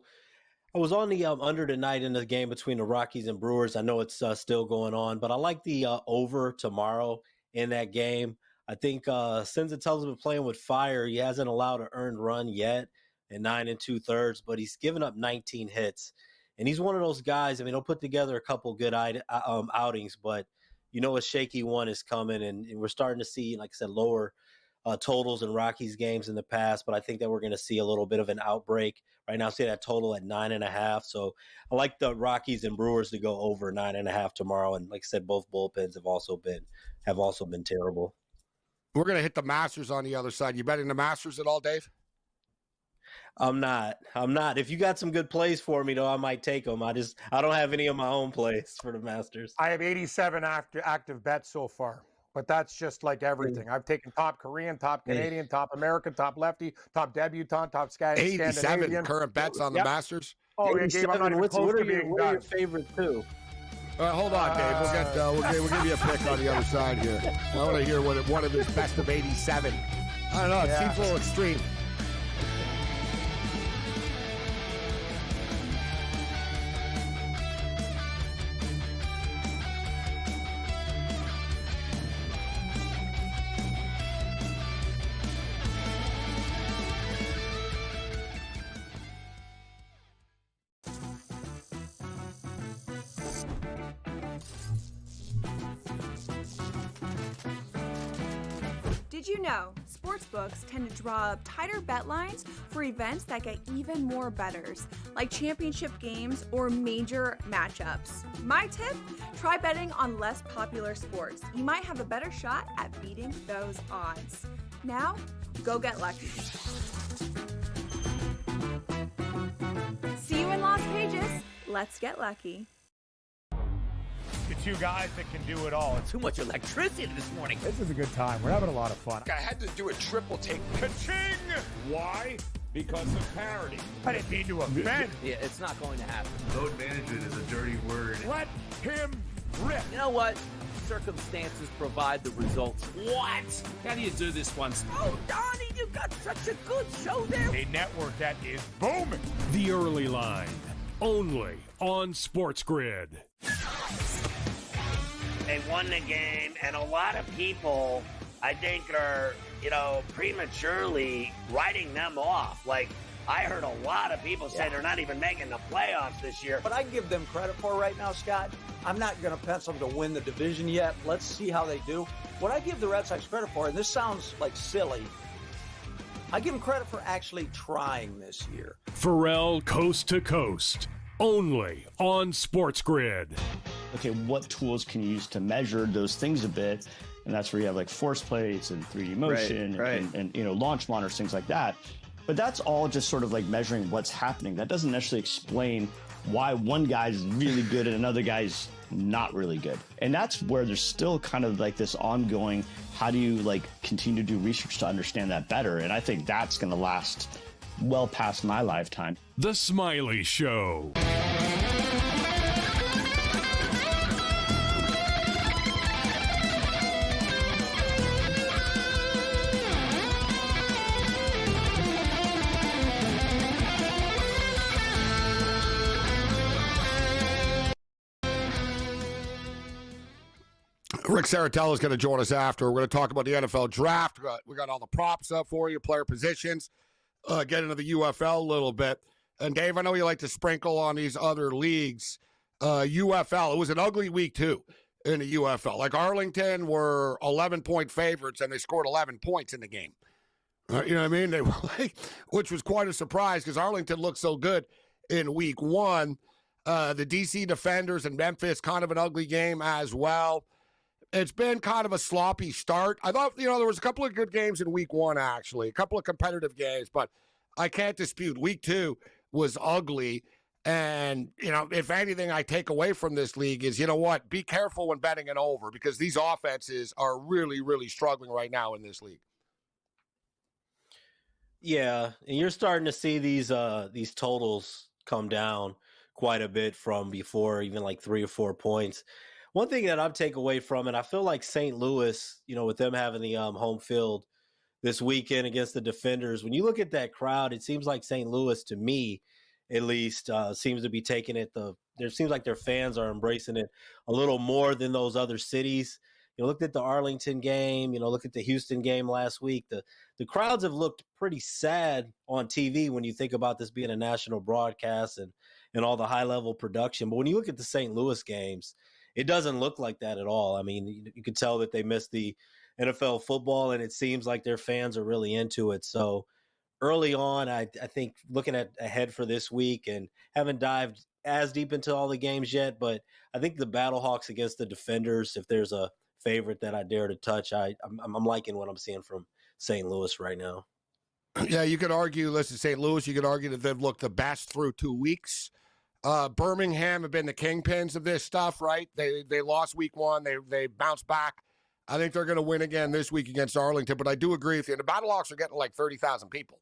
I was on the under tonight in the game between the Rockies and Brewers. I know it's still going on, but I like the over tomorrow in that game. I think Senzatel's been playing with fire. He hasn't allowed an earned run yet in 9 2/3, but he's given up 19 hits. And he's one of those guys, I mean, he'll put together a couple good outings, but you know a shaky one is coming, and we're starting to see, like I said, lower totals in Rockies games in the past, but I think that we're going to see a little bit of an outbreak. Right now, see that total at 9.5. So I like the Rockies and Brewers to go over 9.5 tomorrow. And like I said, both bullpens have also been terrible. We're going to hit the Masters on the other side. You betting the Masters at all, Dave? I'm not. If you got some good plays for me, though, I might take them. I don't have any of my own plays for the Masters. I have 87 active bets so far, but that's just like everything. I've taken top Korean, top Canadian, top American, top lefty, top debutant, top Scandinavian. 87 current bets on the Masters. Oh, yeah, Gabe, I'm not even close to being done. Your favorite too? Hold on, Dave. We'll give you a pick on the other side here. I want to hear one of his best of 87. I don't know. It seems a little extreme. Did you know sportsbooks tend to draw up tighter bet lines for events that get even more bettors, like championship games or major matchups? My tip, try betting on less popular sports. You might have a better shot at beating those odds. Now, go get lucky. See you in Las Vegas. Let's get lucky. The two guys that can do it all. Too much electricity this morning. This is a good time. We're having a lot of fun. I had to do a triple take. Ka-ching! Why? Because of parity. I didn't mean to offend. Yeah, it's not going to happen. Load management is a dirty word. Let him rip. You know what? Circumstances provide the results. What? How do you do this once? Oh, Donnie, you got such a good show there. A network that is booming. The Early Line, only on SportsGrid. They won the game, and a lot of people, I think, are, prematurely writing them off. Like, I heard a lot of people say they're not even making the playoffs this year. What I give them credit for right now, Scott, I'm not going to pencil them to win the division yet. Let's see how they do. What I give the Red Sox credit for, and this sounds like silly, I give them credit for actually trying this year. Pharrell Coast to Coast, only on SportsGrid. Okay, what tools can you use to measure those things a bit? And that's where you have like force plates and 3D motion and launch monitors, things like that. But that's all just sort of like measuring what's happening. That doesn't necessarily explain why one guy's really good and another guy's not really good. And that's where there's still kind of like this ongoing, how do you like continue to do research to understand that better? And I think that's going to last well past my lifetime. The Smiley Show. Rick Saratello is going to join us after. We're going to talk about the NFL draft. We got all the props up for you, player positions, get into the UFL a little bit. And Dave, I know you like to sprinkle on these other leagues. UFL, it was an ugly week too in the UFL. Like Arlington were 11-point favorites and they scored 11 points in the game. You know what I mean? They were like, which was quite a surprise because Arlington looked so good in week one. The DC Defenders and Memphis, kind of an ugly game as well. It's been kind of a sloppy start. I thought, there was a couple of good games in week one, actually, a couple of competitive games, but I can't dispute week two was ugly. And, if anything I take away from this league is, you know what, be careful when betting an over because these offenses are really, really struggling right now in this league. Yeah, and you're starting to see these totals come down quite a bit from before, even like 3 or 4 points. One thing that I've taken away from it, I feel like St. Louis, with them having the home field this weekend against the Defenders, when you look at that crowd, it seems like St. Louis, to me at least, seems to be taking it. There seems like their fans are embracing it a little more than those other cities. Look at the Arlington game, look at the Houston game last week. The crowds have looked pretty sad on TV when you think about this being a national broadcast and all the high-level production. But when you look at the St. Louis games, it doesn't look like that at all. I mean, you could tell that they missed the NFL football, and it seems like their fans are really into it. So early on, I think looking ahead for this week, and haven't dived as deep into all the games yet, but I think the Battlehawks against the Defenders, if there's a favorite that I dare to touch, I'm liking what I'm seeing from St. Louis right now. Yeah, you could argue, listen, St. Louis, you could argue that they've looked the best through 2 weeks. Birmingham have been the kingpins of this stuff, right? They lost week 1. They bounced back. I think they're going to win again this week against Arlington, but I do agree with you. The Battlehawks are getting like 30,000 people,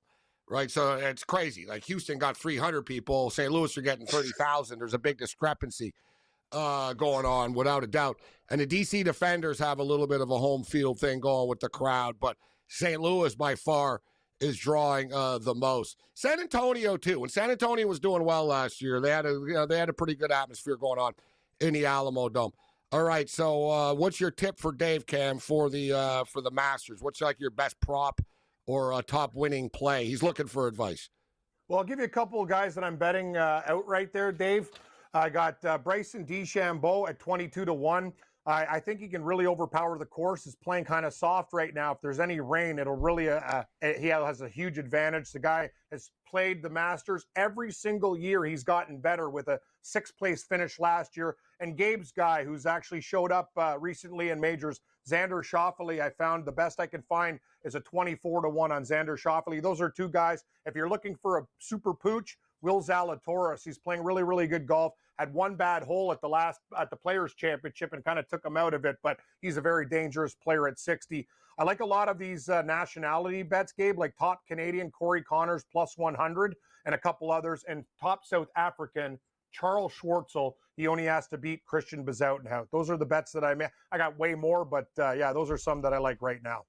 right? So it's crazy. Like Houston got 300 people. St. Louis are getting 30,000. There's a big discrepancy going on, without a doubt. And the DC Defenders have a little bit of a home field thing going with the crowd, but St. Louis by far is drawing the most. San Antonio too. When San Antonio was doing well last year, they had a pretty good atmosphere going on in the Alamo Dome. All right, so what's your tip for Dave Cam for the Masters? What's like your best prop or a top winning play? He's looking for advice. Well, I'll give you a couple of guys that I'm betting outright there, Dave. I got Bryson DeChambeau at 22-1. I think he can really overpower the course. He's playing kind of soft right now. If there's any rain, it'll really he has a huge advantage. The guy has played the Masters every single year. He's gotten better with a 6th place finish last year. And Gabe's guy, who's actually showed up recently in majors, Xander Schauffele, I found the best I could find is a 24-1 on Xander Schauffele. Those are two guys. If you're looking for a super pooch, Will Zalatoris, he's playing really, really good golf. Had one bad hole at the Players Championship and kind of took him out of it, but he's a very dangerous player at 60. I like a lot of these nationality bets, Gabe, like top Canadian Corey Connors plus 100 and a couple others, and top South African Charles Schwartzel. He only has to beat Christian Bezuidenhout. Those are the bets that I made. I got way more, but yeah, those are some that I like right now.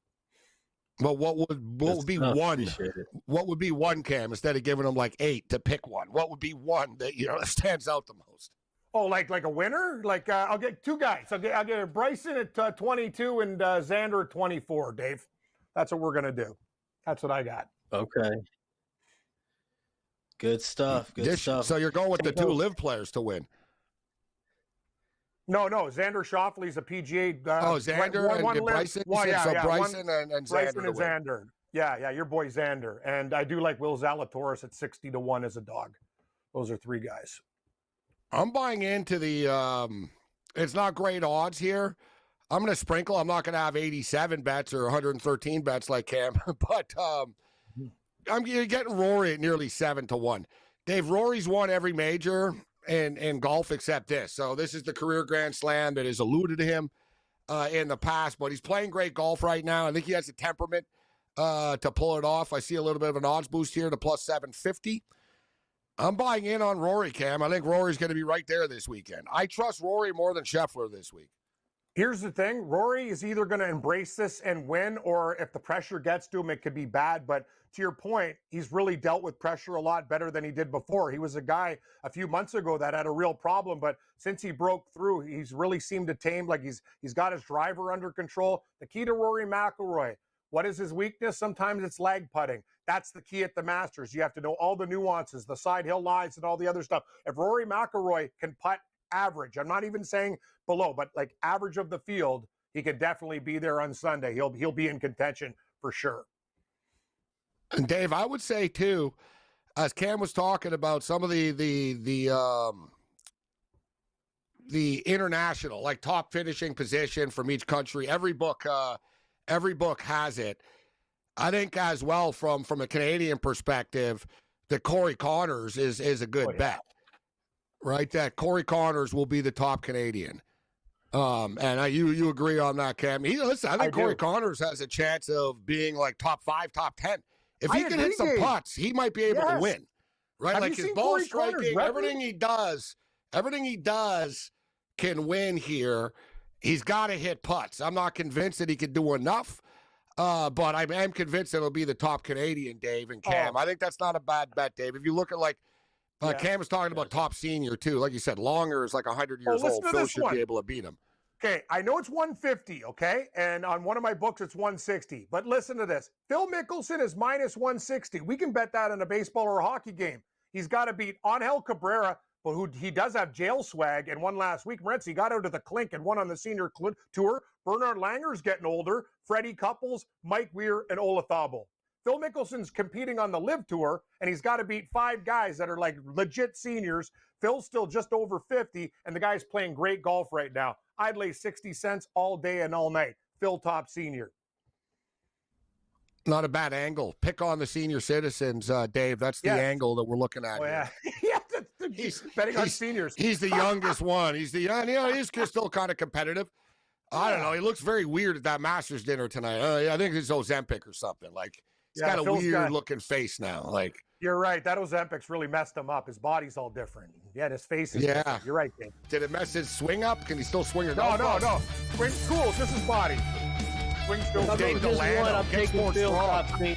Well, what would be one? What would be one, Cam, instead of giving them like 8 to pick one? What would be one that that stands out the most? Oh, like a winner? Like I'll get two guys. I'll get Bryson at 22 and Xander at 24. Dave, that's what we're gonna do. That's what I got. Okay. Good stuff. Good stuff. So you're going with the 2 live players to win. No. Xander Schauffele's a PGA. Xander and Bryson? Bryson and Xander. Bryson and Xander. Yeah, your boy Xander. And I do like Will Zalatoris at 60-1 as a dog. Those are 3 guys. I'm buying into the it's not great odds here. I'm going to sprinkle. I'm not going to have 87 bets or 113 bets like Cam, but I'm getting Rory at nearly 7-1. Dave, Rory's won every major in golf except this. So this is the career Grand Slam that has eluded him in the past, but he's playing great golf right now. I think he has the temperament to pull it off. I see a little bit of an odds boost here to plus 750. I'm buying in on Rory, Cam. I think Rory's going to be right there this weekend. I trust Rory more than Scheffler this week. Here's the thing. Rory is either going to embrace this and win, or if the pressure gets to him, it could be bad. But to your point, he's really dealt with pressure a lot better than he did before. He was a guy a few months ago that had a real problem, but since he broke through, he's really seemed to tame, like he's got his driver under control. The key to Rory McIlroy, what is his weakness? Sometimes it's lag putting. That's the key at the Masters. You have to know all the nuances, the side hill lies and all the other stuff. If Rory McIlroy can putt average, I'm not even saying below, but like average of the field, he could definitely be there on Sunday. He'll be in contention for sure. And Dave, I would say too, as Cam was talking about some of the international, like top finishing position from each country, every book has it. I think as well from a Canadian perspective, that Corey Connors is a good bet. right, that Corey Connors will be the top Canadian. And you agree on that, Cam? I think Corey Connors has a chance of being like top 5, top 10. If he can hit some putts, he might be able to win. Right? Have like you his seen ball Corey striking, Connors' everything he does can win here. He's got to hit putts. I'm not convinced that he can do enough, but I am convinced that he'll be the top Canadian, Dave and Cam. I think that's not a bad bet, Dave. If you look at Cam was talking about top senior too. Like you said, Longer is like 100 years old. Phil should be able to beat him. Okay, I know it's 150, okay? And on one of my books, it's 160. But listen to this. Phil Mickelson is minus 160. We can bet that in a baseball or a hockey game. He's got to beat Angel Cabrera, but he does have jail swag, and won last week. Morency got out of the clink and won on the senior tour. Bernard Langer's getting older. Freddie Couples, Mike Weir, and Olazabal. Phil Mickelson's competing on the Live Tour, and he's got to beat 5 guys that are like legit seniors. Phil's still just over 50, and the guy's playing great golf right now. I'd lay 60 cents all day and all night. Phil top senior. Not a bad angle. Pick on the senior citizens, Dave. That's the angle that we're looking at. Oh, yeah. He's betting on seniors. He's the youngest one. He's he's still kind of competitive. I don't know. He looks very weird at that Masters dinner tonight. I think it's Ozempic or something. Like, he's got a weird-looking face now. Like, you're right. That Ozempic's really messed him up. His body's all different. Yeah, and his face is different. You're right, Dave. Did it mess his swing up? Can he still swing or No. Swing's cool. Just his body. Swing's still good. Dave Delano. I'm taking Phil top senior.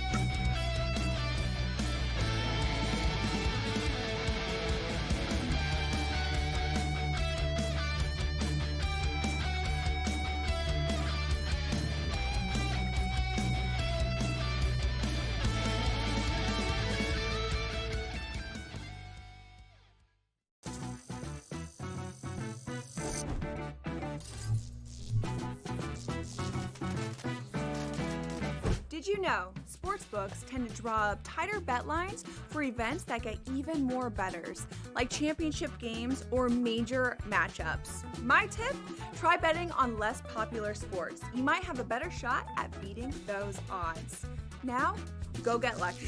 Did you know sportsbooks tend to draw up tighter bet lines for events that get even more bettors, like championship games or major matchups? My tip? Try betting on less popular sports. You might have a better shot at beating those odds. Now, go get lucky.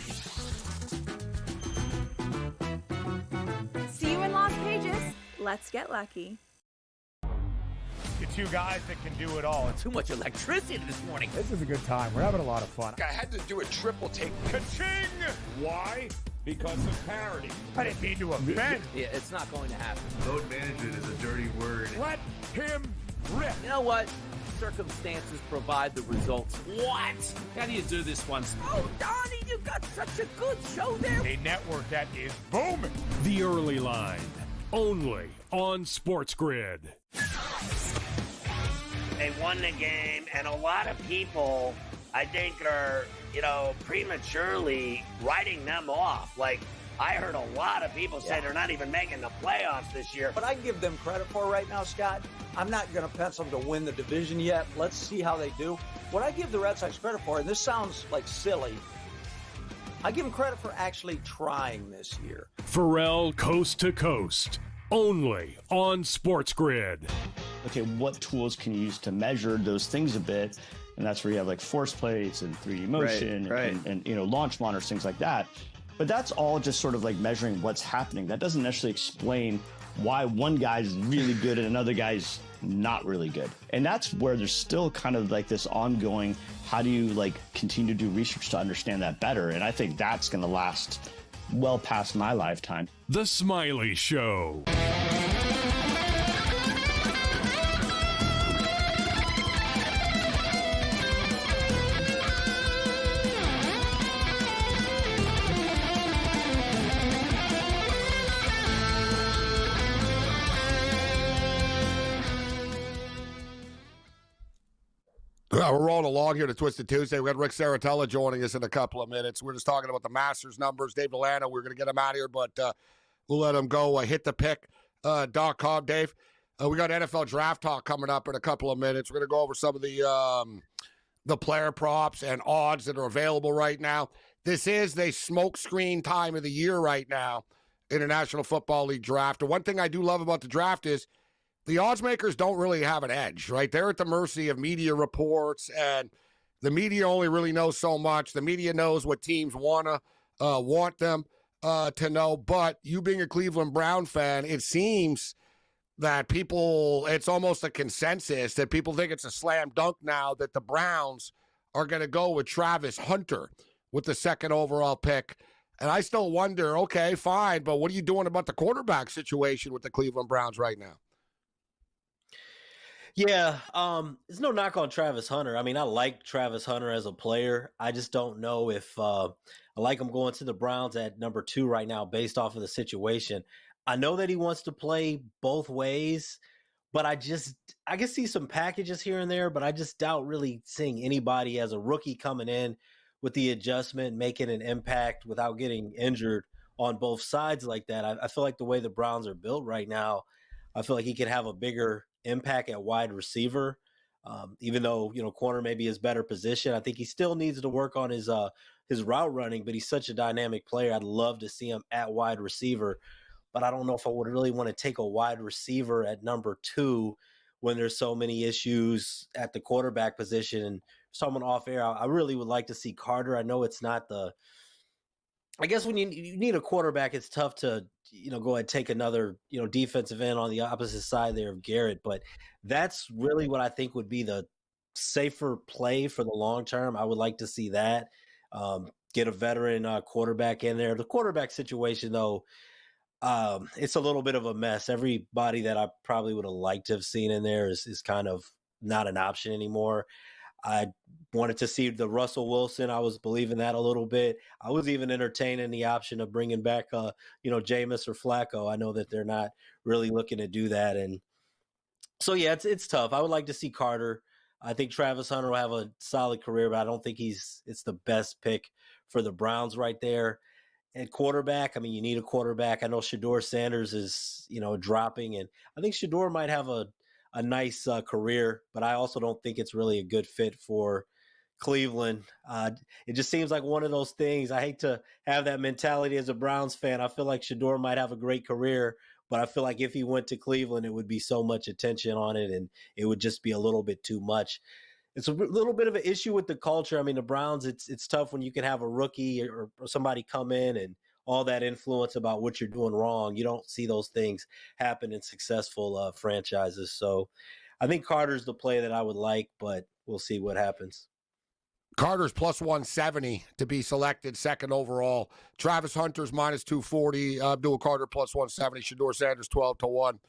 See you in Las Vegas. Let's get lucky. The 2 guys that can do it all. Too much electricity this morning. This is a good time. We're having a lot of fun. I had to do a triple take. Ka-ching! Why? Because of parity. I didn't mean to offend. Yeah, it's not going to happen. Load management is a dirty word. Let him rip. You know what? Circumstances provide the results. What? How do you do this one? Oh, Donnie, you got such a good show there. A network that is booming. The Early Line, only on SportsGrid. They won the game, and a lot of people, I think, are, prematurely writing them off. Like, I heard a lot of people say they're not even making the playoffs this year. What I give them credit for right now, Scott, I'm not going to pencil them to win the division yet. Let's see how they do. What I give the Red Sox credit for, and this sounds like silly, I give them credit for actually trying this year. Pharrell Coast to Coast, only on SportsGrid. Okay, what tools can you use to measure those things a bit? And that's where you have like force plates and 3D motion and launch monitors, things like that. But that's all just sort of like measuring what's happening. That doesn't necessarily explain why one guy's really good and another guy's not really good. And that's where there's still kind of like this ongoing, how do you like continue to do research to understand that better? And I think that's going to last well past my lifetime. The Smiley Show. We're rolling along here to Twisted Tuesday. We got Rick Saratella joining us in a couple of minutes. We're just talking about the Masters numbers. Dave Delano, we're going to get him out of here, but we'll let him go. Hitthepick.com, Dave. We got NFL draft talk coming up in a couple of minutes. We're going to go over some of the player props and odds that are available right now. This is the smokescreen time of the year right now in the National Football League draft. The one thing I do love about the draft is the odds makers don't really have an edge, right? They're at the mercy of media reports, and the media only really knows so much. The media knows what teams want them. to know. But you being a Cleveland Brown fan, it seems that it's almost a consensus that people think it's a slam dunk now that the Browns are going to go with Travis Hunter with the second overall pick. And I still wonder, okay, fine, but what are you doing about the quarterback situation with the Cleveland Browns right now? Yeah, there's no knock on Travis Hunter. I mean, I like Travis Hunter as a player. I just don't know if I like him going to the Browns at number 2 right now based off of the situation. I know that he wants to play both ways, but I can see some packages here and there, but I just doubt really seeing anybody as a rookie coming in with the adjustment, making an impact without getting injured on both sides like that. I feel like the way the Browns are built right now, I feel like he could have a bigger impact at wide receiver. Even though, corner may be his better position, I think he still needs to work on his route running, but he's such a dynamic player. I'd love to see him at wide receiver, but I don't know if I would really want to take a wide receiver at number 2 when there's so many issues at the quarterback position. And someone off air, I really would like to see Carter. I know it's not I guess when you need a quarterback, it's tough to, go ahead and take another, defensive end on the opposite side there of Garrett. But that's really what I think would be the safer play for the long term. I would like to see that. Get a veteran quarterback in there. The quarterback situation, though, it's a little bit of a mess. Everybody that I probably would have liked to have seen in there is kind of not an option anymore. I wanted to see the Russell Wilson. I was believing that a little bit. I was even entertaining the option of bringing back, Jameis or Flacco. I know that they're not really looking to do that. And so, yeah, it's tough. I would like to see Carter. I think Travis Hunter will have a solid career, but I don't think it's the best pick for the Browns right there. At quarterback, I mean, you need a quarterback. I know Shedeur Sanders is, dropping, and I think Shedeur might have a nice career, but I also don't think it's really a good fit for Cleveland. It just seems like one of those things. I hate to have that mentality as a Browns fan. I feel like Shedeur might have a great career, but I feel like if he went to Cleveland, it would be so much attention on it, and it would just be a little bit too much. It's a little bit of an issue with the culture. I mean, the Browns, it's tough when you can have a rookie or somebody come in and all that influence about what you're doing wrong. You don't see those things happen in successful franchises. So I think Carter's the play that I would like, but we'll see what happens. Carter's plus 170 to be selected second overall. Travis Hunter's minus 240. Abdul Carter plus 170. Shedeur Sanders 12-1.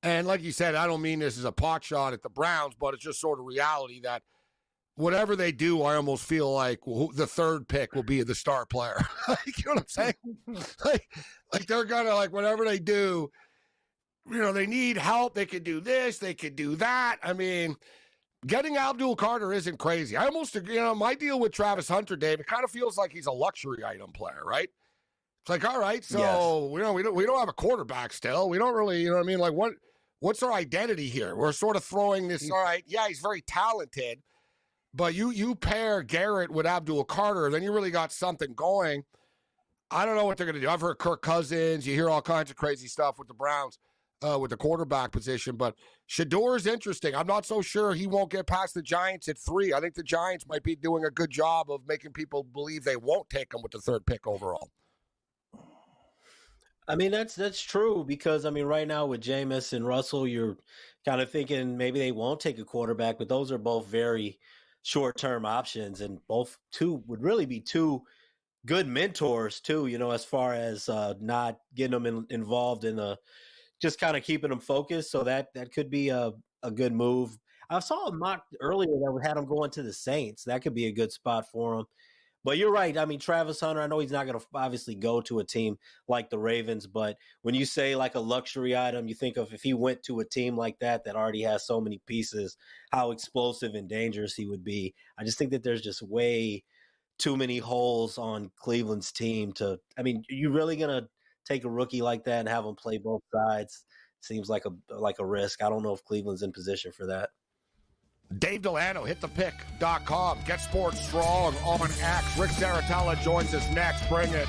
And like you said, I don't mean this as a pot shot at the Browns, but it's just sort of reality that whatever they do, I almost feel like the third pick will be the star player. You know what I'm saying? like they're going to, whatever they do, they need help. They could do this. They could do that. I mean, getting Abdul Carter isn't crazy. I almost, my deal with Travis Hunter, Dave, it kind of feels like he's a luxury item player, right? It's like, all right, so yes. we don't have a quarterback still. We don't really, what's our identity here? We're sort of throwing this, all right, yeah, he's very talented, but you pair Garrett with Abdul Carter, then you really got something going. I don't know what they're going to do. I've heard Kirk Cousins. You hear all kinds of crazy stuff with the Browns, with the quarterback position. But Shedeur is interesting. I'm not so sure he won't get past the Giants at 3. I think the Giants might be doing a good job of making people believe they won't take him with the third pick overall. I mean, that's true because, right now with Jameis and Russell, you're kind of thinking maybe they won't take a quarterback, but those are both very short-term options, and both two would really be two good mentors too, as far as not getting them involved in just kind of keeping them focused. So that could be a good move. I saw a mock earlier that had him going to the Saints. That could be a good spot for him. But you're right. Travis Hunter, I know he's not going to obviously go to a team like the Ravens, but when you say like a luxury item, you think of if he went to a team like that already has so many pieces, how explosive and dangerous he would be. I just think that there's just way too many holes on Cleveland's team you really going to take a rookie like that and have him play both sides? Seems like a risk. I don't know if Cleveland's in position for that. Dave Delano, hitthepick.com. Get Sports Strong on X. Rick Saratella joins us next. Bring it.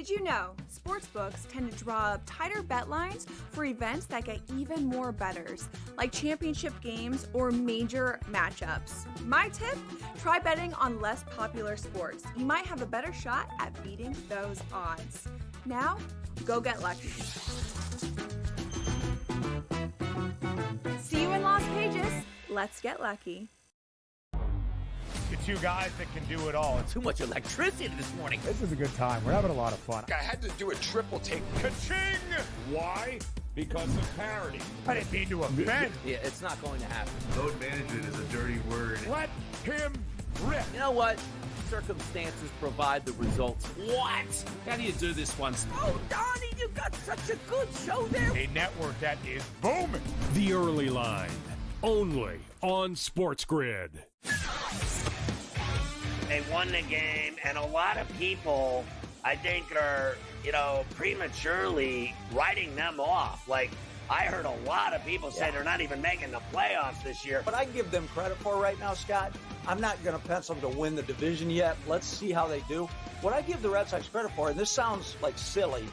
Did you know sportsbooks tend to draw up tighter bet lines for events that get even more bettors, like championship games or major matchups? My tip? Try betting on less popular sports. You might have a better shot at beating those odds. Now, go get lucky. See you in Las Vegas. Let's get lucky. The two guys that can do it all. Too much electricity this morning. This is a good time. We're having a lot of fun. I had to do a triple take. Ka-ching! Why? Because of parity. I didn't mean to offend. Yeah, it's not going to happen. Load management is a dirty word. Let him rip. You know what? Circumstances provide the results. What? How do you do this one? Oh, Donnie, you got such a good show there. A network that is booming. The Early Line, only on SportsGrid. They won the game, and a lot of people, I think, are, prematurely writing them off. Like, I heard a lot of people say they're not even making the playoffs this year. What I give them credit for right now, Scott, I'm not going to pencil them to win the division yet. Let's see how they do. What I give the Red Sox credit for, and this sounds like silly,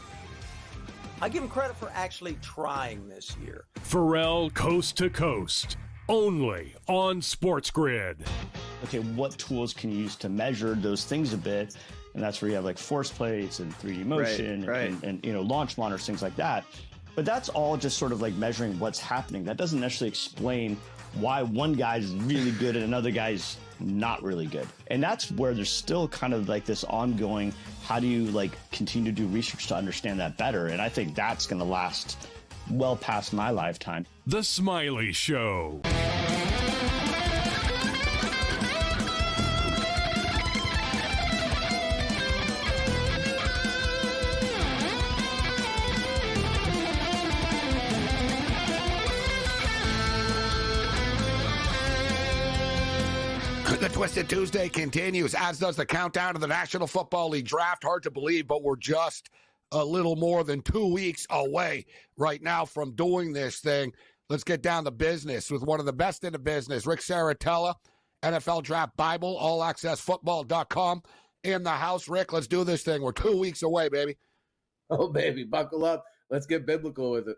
I give them credit for actually trying this year. Pharrell Coast to Coast, only on SportsGrid. Okay, what tools can you use to measure those things a bit? And that's where you have like force plates and 3D motion and launch monitors, things like that. But that's all just sort of like measuring what's happening. That doesn't necessarily explain why one guy's really good and another guy's not really good. And that's where there's still kind of like this ongoing, how do you like continue to do research to understand that better? And I think that's going to last well past my lifetime. The Smiley Show. The Twisted Tuesday continues, as does the countdown to the National Football League draft. Hard to believe, but we're just a little more than 2 weeks away right now from doing this thing. Let's get down to business with one of the best in the business, Rick Saratella, NFL Draft Bible, allaccessfootball.com in the house. Rick, let's do this thing. We're 2 weeks away, baby. Oh, baby, buckle up. Let's get biblical with it.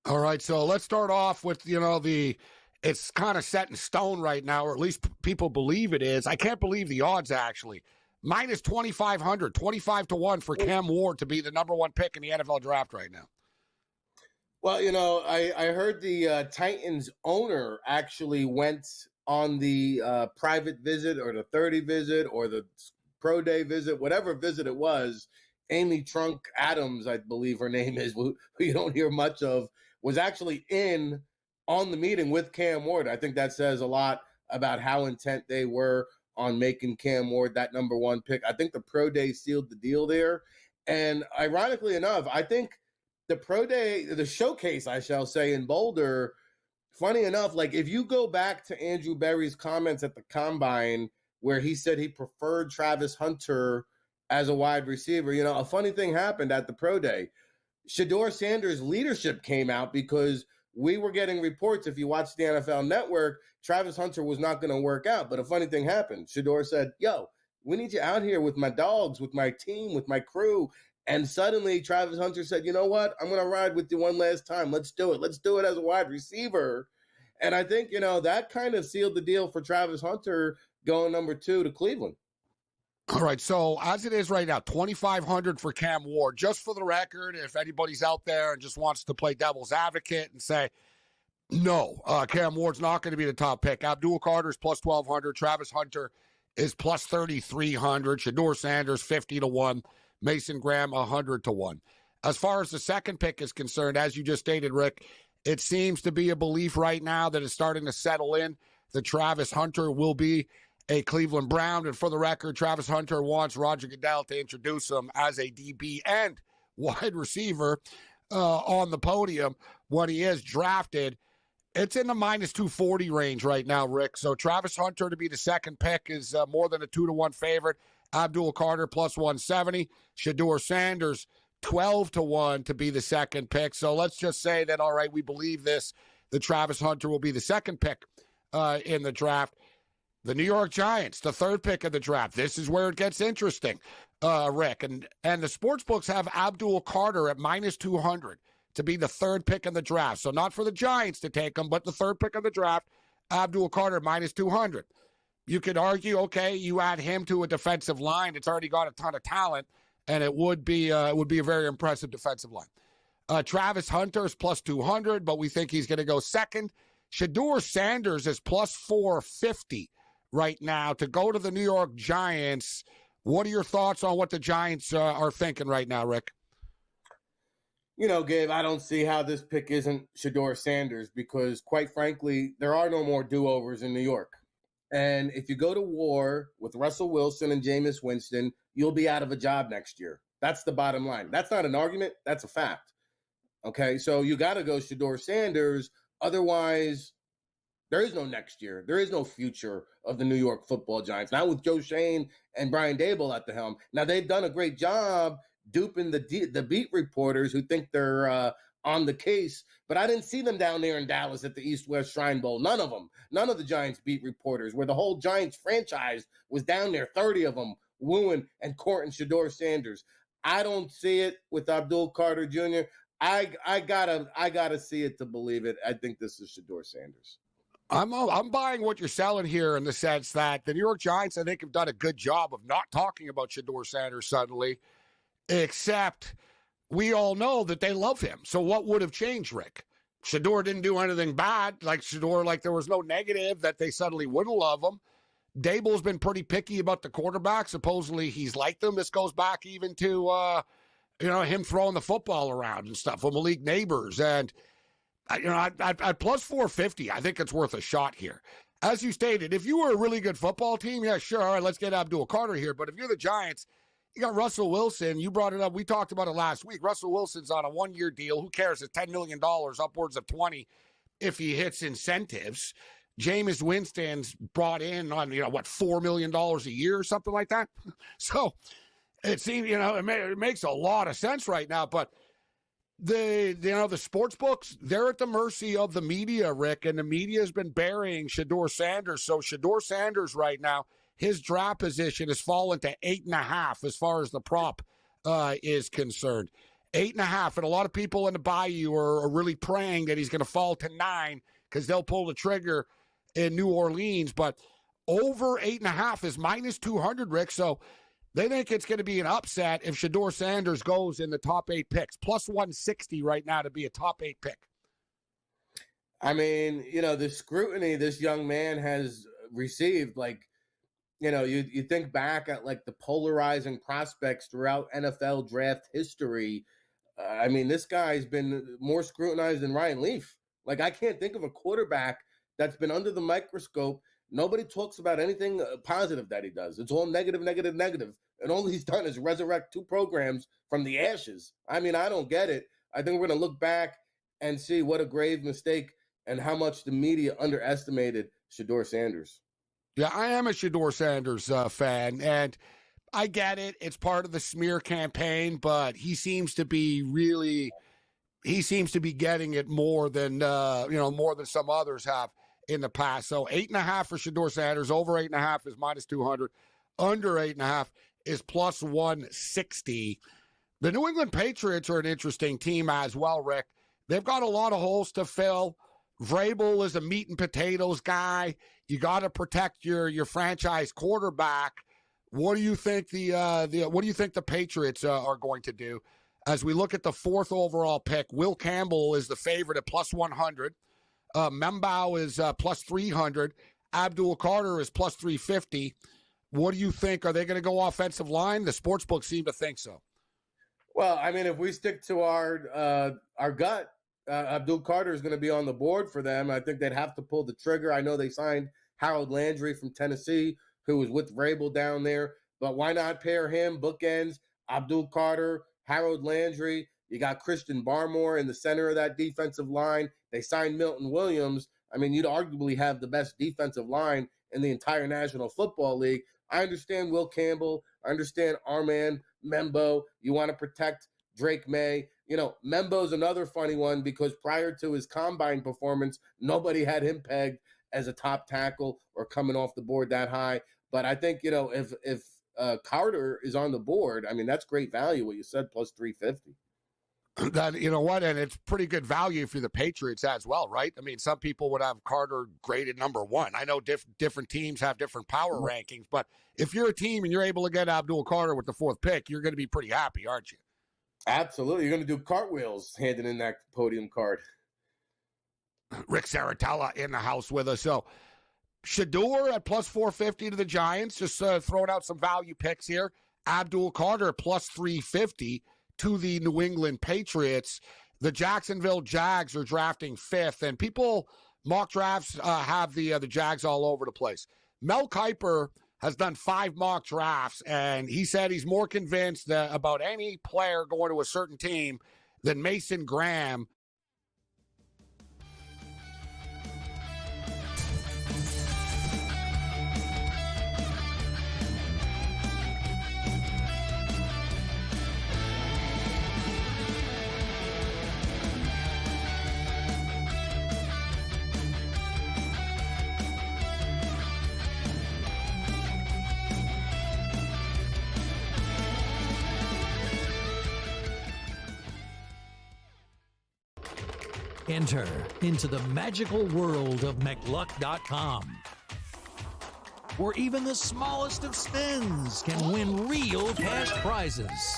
All right, so let's start off with, it's kind of set in stone right now, or at least people believe it is. I can't believe the odds, actually. Minus 2,500, 25-1 for Cam Ward to be the number one pick in the NFL draft right now. Well, I heard the Titans owner actually went on the private visit or the 30 visit or the pro day visit, whatever visit it was. Amy Trunk Adams, I believe her name is, who you don't hear much of, was actually on the meeting with Cam Ward. I think that says a lot about how intent they were on making Cam Ward that number one pick. I think the pro day sealed the deal there. And ironically enough, I think the pro day, the showcase, I shall say, in Boulder, funny enough, like if you go back to Andrew Berry's comments at the Combine where he said he preferred Travis Hunter as a wide receiver, a funny thing happened at the pro day. Shedeur Sanders' leadership came out because we were getting reports, if you watch the NFL Network, Travis Hunter was not going to work out. But a funny thing happened. Shedeur said, yo, we need you out here with my dogs, with my team, with my crew. And suddenly Travis Hunter said, you know what? I'm going to ride with you one last time. Let's do it. Let's do it as a wide receiver. And I think, that kind of sealed the deal for Travis Hunter going number 2 to Cleveland. All right, so as it is right now, 2,500 for Cam Ward. Just for the record, if anybody's out there and just wants to play devil's advocate and say, no, Cam Ward's not going to be the top pick. Abdul Carter is plus 1,200. Travis Hunter is plus 3,300. Shedeur Sanders, 50-1. Mason Graham, 100-1. As far as the second pick is concerned, as you just stated, Rick, it seems to be a belief right now that is starting to settle in that Travis Hunter will be a Cleveland Brown. And for the record, Travis Hunter wants Roger Goodell to introduce him as a DB and wide receiver on the podium when he is drafted. It's in the minus 240 range right now, Rick. So Travis Hunter to be the second pick is more than a 2-1 favorite. Abdul Carter plus 170. Shedeur Sanders 12-1 to be the second pick. So let's just say that, all right, we believe this, that Travis Hunter will be the second pick in the draft. The New York Giants, the third pick of the draft. This is where it gets interesting, Rick. And the sports books have Abdul Carter at minus 200 to be the third pick in the draft. So not for the Giants to take him, but the third pick of the draft, Abdul Carter minus 200. You could argue, okay, you add him to a defensive line. It's already got a ton of talent, and it would be a very impressive defensive line. Travis Hunter is plus 200, but we think he's going to go second. Shedeur Sanders is plus 450 right now to go to the New York Giants. What are your thoughts on what the Giants are thinking right now, Rick? You know, Gabe, I don't see how this pick isn't Shedeur Sanders because, quite frankly, there are no more do-overs in New York. And if you go to war with Russell Wilson and Jameis Winston, you'll be out of a job next year. That's the bottom line. That's not an argument. That's a fact. Okay, so you got to go Shedeur Sanders. Otherwise, there is no next year. There is no future of the New York Football Giants. Not with Joe Shane and Brian Daboll at the helm. Now, they've done a great job duping the beat reporters who think they're on the case, but I didn't see them down there in Dallas at the East-West Shrine Bowl. None of them. None of the Giants beat reporters, where the whole Giants franchise was down there, 30 of them, wooing and courting Shedeur Sanders. I don't see it with Abdul Carter Jr. I gotta see it to believe it. I think this is Shedeur Sanders. I'm buying what you're selling here in the sense that the New York Giants, I think, have done a good job of not talking about Shedeur Sanders suddenly, except we all know that they love him. So what would have changed, Rick? Shedeur didn't do anything bad. Like there was no negative that they suddenly wouldn't love him. Daboll's been pretty picky about the quarterback. Supposedly he's liked them. This goes back even to, him throwing the football around and stuff with Malik Neighbors. And, at plus 450, I think it's worth a shot here. As you stated, if you were a really good football team, yeah, sure, all right, let's get Abdul Carter here. But if you're the Giants, you got Russell Wilson. You brought it up. We talked about it last week. Russell Wilson's on a one-year deal. Who cares? It's $10 million, upwards of 20 if he hits incentives. Jameis Winston's brought in on, $4 million a year or something like that. So it seems, it makes a lot of sense right now. But the sports books, they're at the mercy of the media, Rick, and the media has been burying Shedeur Sanders. So Shedeur Sanders right now, his draft position has fallen to 8.5 as far as the prop is concerned. 8.5, and a lot of people in the Bayou are really praying that he's going to fall to 9 because they'll pull the trigger in New Orleans. But over 8.5 is minus 200, Rick. So they think it's going to be an upset if Shedeur Sanders goes in the top 8 picks. Plus 160 right now to be a top 8 pick. I mean, the scrutiny this young man has received, you think back at the polarizing prospects throughout NFL draft history. I mean, this guy's been more scrutinized than Ryan Leaf. I can't think of a quarterback that's been under the microscope. Nobody talks about anything positive that he does. It's all negative, negative, negative. And all he's done is resurrect 2 programs from the ashes. I mean, I don't get it. I think we're going to look back and see what a grave mistake and how much the media underestimated Shedeur Sanders. Yeah, I am a Shedeur Sanders fan, and I get it. It's part of the smear campaign, but he seems to be getting it more than some others have in the past. So 8.5 for Shedeur Sanders. Over 8.5 is minus 200. Under 8.5 is plus 160. The New England Patriots are an interesting team as well, Rick. They've got a lot of holes to fill. Vrabel is a meat and potatoes guy. You got to protect your franchise quarterback. What do you think the Patriots are going to do? As we look at the 4th overall pick, Will Campbell is the favorite at plus 100. Membao is plus 300. Abdul Carter is plus 350. What do you think? Are they going to go offensive line? The sportsbooks seem to think so. Well, I mean, if we stick to our gut, Abdul Carter is going to be on the board for them. I think they'd have to pull the trigger. I know they signed Harold Landry from Tennessee, who was with Vrabel down there. But why not pair him, bookends, Abdul Carter, Harold Landry? You got Christian Barmore in the center of that defensive line. They signed Milton Williams. I mean, you'd arguably have the best defensive line in the entire National Football League. I understand Will Campbell. I understand Armand Membo. You want to protect Drake May. Membo's another funny one because prior to his combine performance, nobody had him pegged as a top tackle or coming off the board that high. But I think, if Carter is on the board, I mean, that's great value, what you said, plus 350. That, you know what, and it's pretty good value for the Patriots as well, right? I mean, some people would have Carter graded number one. I know different teams have different power rankings, but if you're a team and you're able to get Abdul Carter with the 4th pick, you're going to be pretty happy, aren't you? Absolutely. You're going to do cartwheels handing in that podium card. Rick Saratella in the house with us. So Shador at plus 450 to the Giants, just throwing out some value picks here. Abdul Carter plus 350 to the New England Patriots. The Jacksonville Jags are drafting 5th, and people, mock drafts have the Jags all over the place. Mel Kiper has done 5 mock drafts, and he said he's more convinced about any player going to a certain team than Mason Graham. Enter into the magical world of McLuck.com, where even the smallest of spins can win real cash prizes.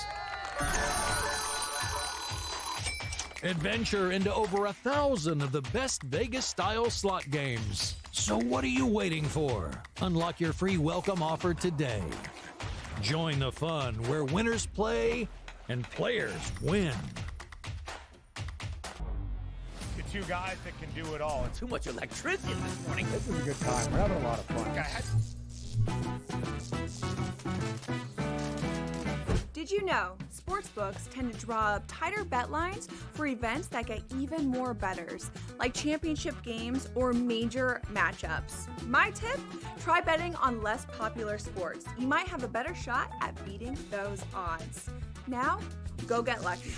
Adventure into over 1,000 of the best Vegas-style slot games. So what are you waiting for? Unlock your free welcome offer today. Join the fun where winners play and players win. Two guys that can do it all. Too much electricity this morning. This is a good time. We're having a lot of fun. Did you know sportsbooks tend to draw up tighter bet lines for events that get even more bettors, like championship games or major matchups? My tip, try betting on less popular sports. You might have a better shot at beating those odds. Now, go get lucky.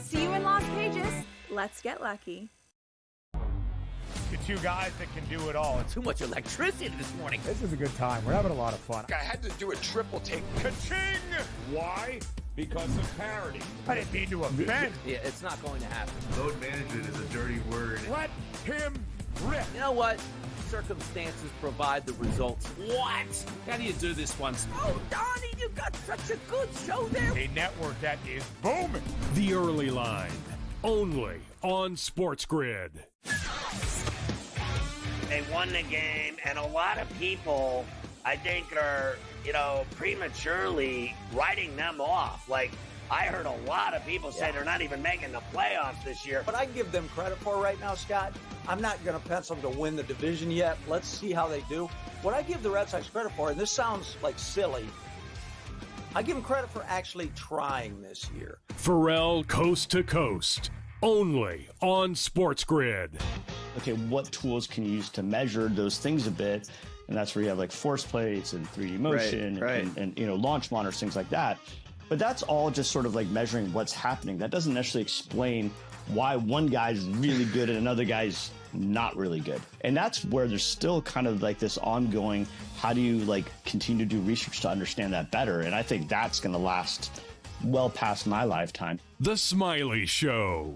See you in Las Vegas. Let's get lucky. The two guys that can do it all. Too much electricity this morning. This is a good time. We're having a lot of fun. I had to do a triple take. Ka-ching! Why? Because of parity. I didn't mean to offend. Yeah, it's not going to happen. Load management is a dirty word. Let him rip. You know what? Circumstances provide the results. What? How do you do this one? Oh, Donnie, you got such a good show there. A network that is booming. The Early Line, only on SportsGrid. They won the game, and a lot of people, I think, are, prematurely writing them off. Like, I heard a lot of people say they're not even making the playoffs this year. What I give them credit for right now, Scott, I'm not going to pencil them to win the division yet. Let's see how they do. What I give the Red Sox credit for, and this sounds like silly, I give them credit for actually trying this year. Pharrell Coast to Coast, only on SportsGrid. Okay, what tools can you use to measure those things a bit? And that's where you have like force plates and 3D motion and launch monitors, things like that. But that's all just sort of like measuring what's happening. That doesn't necessarily explain why one guy's really good and another guy's not really good. And that's where there's still kind of like this ongoing, how do you like continue to do research to understand that better? And I think that's going to last well past my lifetime. The Smiley Show.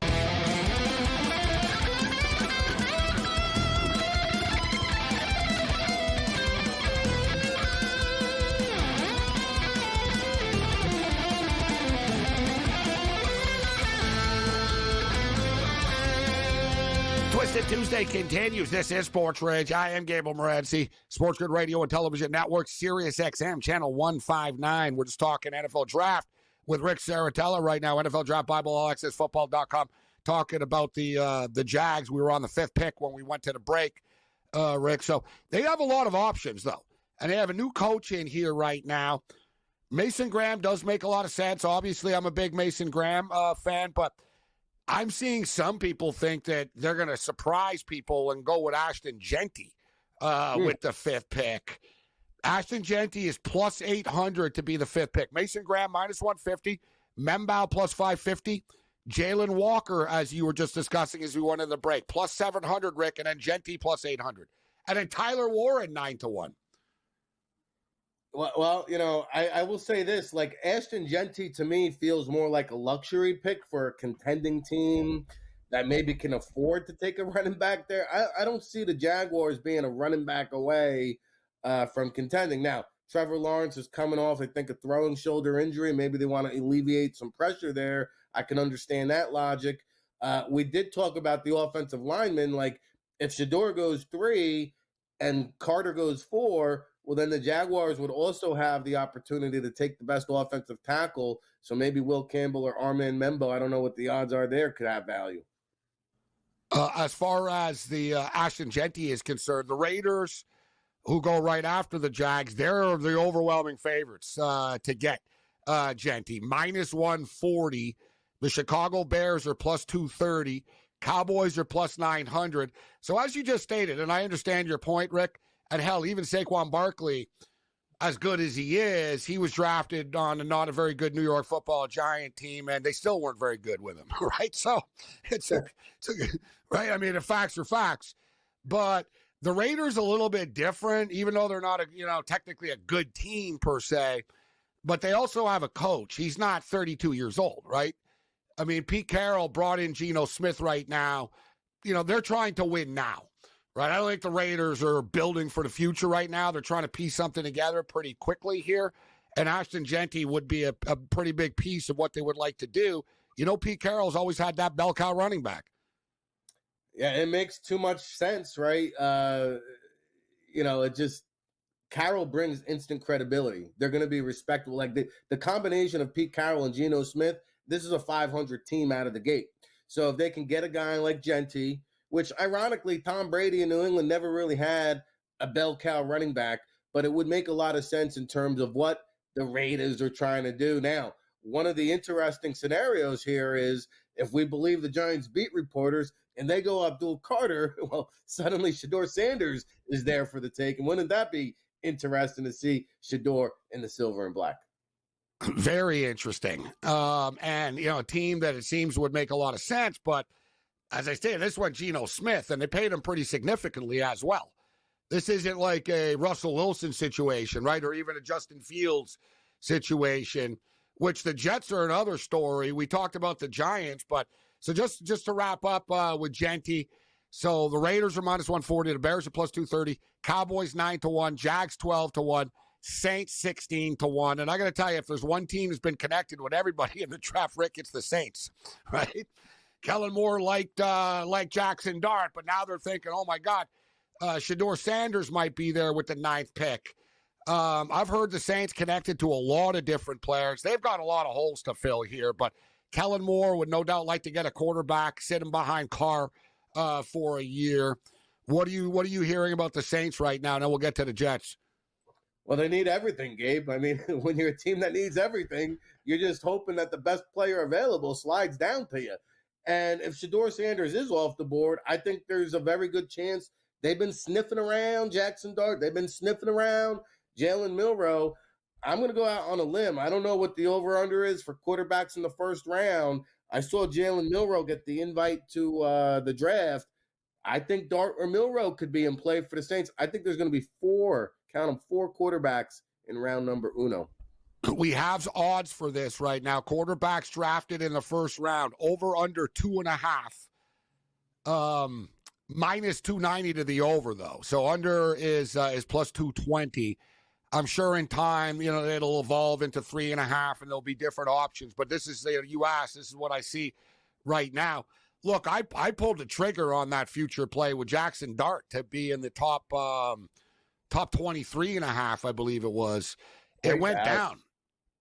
Twisted Tuesday continues. This is SportsRage. I am Gabriel Morency, SportsGrid Radio and Television Network, Sirius XM, Channel 159. We're just talking NFL Draft with Rick Saratella right now, NFL Draft Bible, allaccessfootball.com, talking about the Jags. We were on the 5th pick when we went to the break, Rick. So they have a lot of options, though, and they have a new coach in here right now. Mason Graham does make a lot of sense. Obviously, I'm a big Mason Graham fan, but I'm seeing some people think that they're going to surprise people and go with Ashton Genty with the 5th pick. Ashton Genty is plus 800 to be the 5th pick. Mason Graham minus 150. Membao plus 550. Jalen Walker, as you were just discussing as we went in the break, plus 700, Rick, and then Genty plus 800. And then Tyler Warren, 9-1. Well, I will say this, like Ashton Genty to me feels more like a luxury pick for a contending team that maybe can afford to take a running back there. I don't see the Jaguars being a running back away from contending. Now, Trevor Lawrence is coming off, I think, a throwing shoulder injury. Maybe they want to alleviate some pressure there. I can understand that logic. We did talk about the offensive linemen. Like, if Shador goes 3 and Carter goes 4, well, then the Jaguars would also have the opportunity to take the best offensive tackle. So maybe Will Campbell or Armand Membo, I don't know what the odds are there, could have value. As far as the Ashton Genty is concerned, the Raiders, who go right after the Jags, they're the overwhelming favorites to get Genty. Minus 140. The Chicago Bears are plus 230. Cowboys are plus 900. So as you just stated, and I understand your point, Rick, and hell, even Saquon Barkley, as good as he is, he was drafted on a not a very good New York Football Giant team, and they still weren't very good with him, right? So it's right. I mean, the facts are facts, but the Raiders a little bit different, even though they're not technically a good team per se, but they also have a coach. He's not 32 years old, right? I mean, Pete Carroll brought in Geno Smith right now. They're trying to win now. Right, I don't think the Raiders are building for the future right now. They're trying to piece something together pretty quickly here, and Ashton Genty would be a pretty big piece of what they would like to do. Pete Carroll's always had that bell cow running back. Yeah, it makes too much sense, right? It just Carroll brings instant credibility. They're going to be respectable. Like the combination of Pete Carroll and Geno Smith, this is a 500 team out of the gate. So if they can get a guy like Genty, which ironically, Tom Brady in New England never really had a bell cow running back, but it would make a lot of sense in terms of what the Raiders are trying to do. Now, one of the interesting scenarios here is if we believe the Giants beat reporters and they go Abdul Carter, well, suddenly Shador Sanders is there for the take. And wouldn't that be interesting to see Shador in the silver and black? Very interesting. And, a team that it seems would make a lot of sense, but as I stated, this went Geno Smith, and they paid him pretty significantly as well. This isn't like a Russell Wilson situation, right, or even a Justin Fields situation, which the Jets are another story. We talked about the Giants, but so just to wrap up with Genty, so the Raiders are minus 140, the Bears are plus 230, Cowboys 9-1, Jags 12-1, Saints 16-1. And I got to tell you, if there's one team that's been connected with everybody in the draft, Rick, it's the Saints, right? Kellen Moore liked Jackson Dart, but now they're thinking, oh, my God, Shador Sanders might be there with the 9th pick. I've heard the Saints connected to a lot of different players. They've got a lot of holes to fill here, but Kellen Moore would no doubt like to get a quarterback, sit him behind Carr for a year. What are you hearing about the Saints right now? Now we'll get to the Jets. Well, they need everything, Gabe. I mean, when you're a team that needs everything, you're just hoping that the best player available slides down to you. And if Shador Sanders is off the board, I think there's a very good chance they've been sniffing around Jackson Dart. They've been sniffing around Jalen Milroe. I'm going to go out on a limb. I don't know what the over-under is for quarterbacks in the first round. I saw Jalen Milroe get the invite to the draft. I think Dart or Milroe could be in play for the Saints. I think there's going to be 4 quarterbacks in round number uno. We have odds for this right now. Quarterbacks drafted in the first round, over under 2.5. Minus 290 to the over, though. So under is plus 220. I'm sure in time, it'll evolve into 3.5, and there'll be different options. But this is, you asked, this is what I see right now. Look, I pulled the trigger on that future play with Jackson Dart to be in the top 23.5, I believe it was. It went down.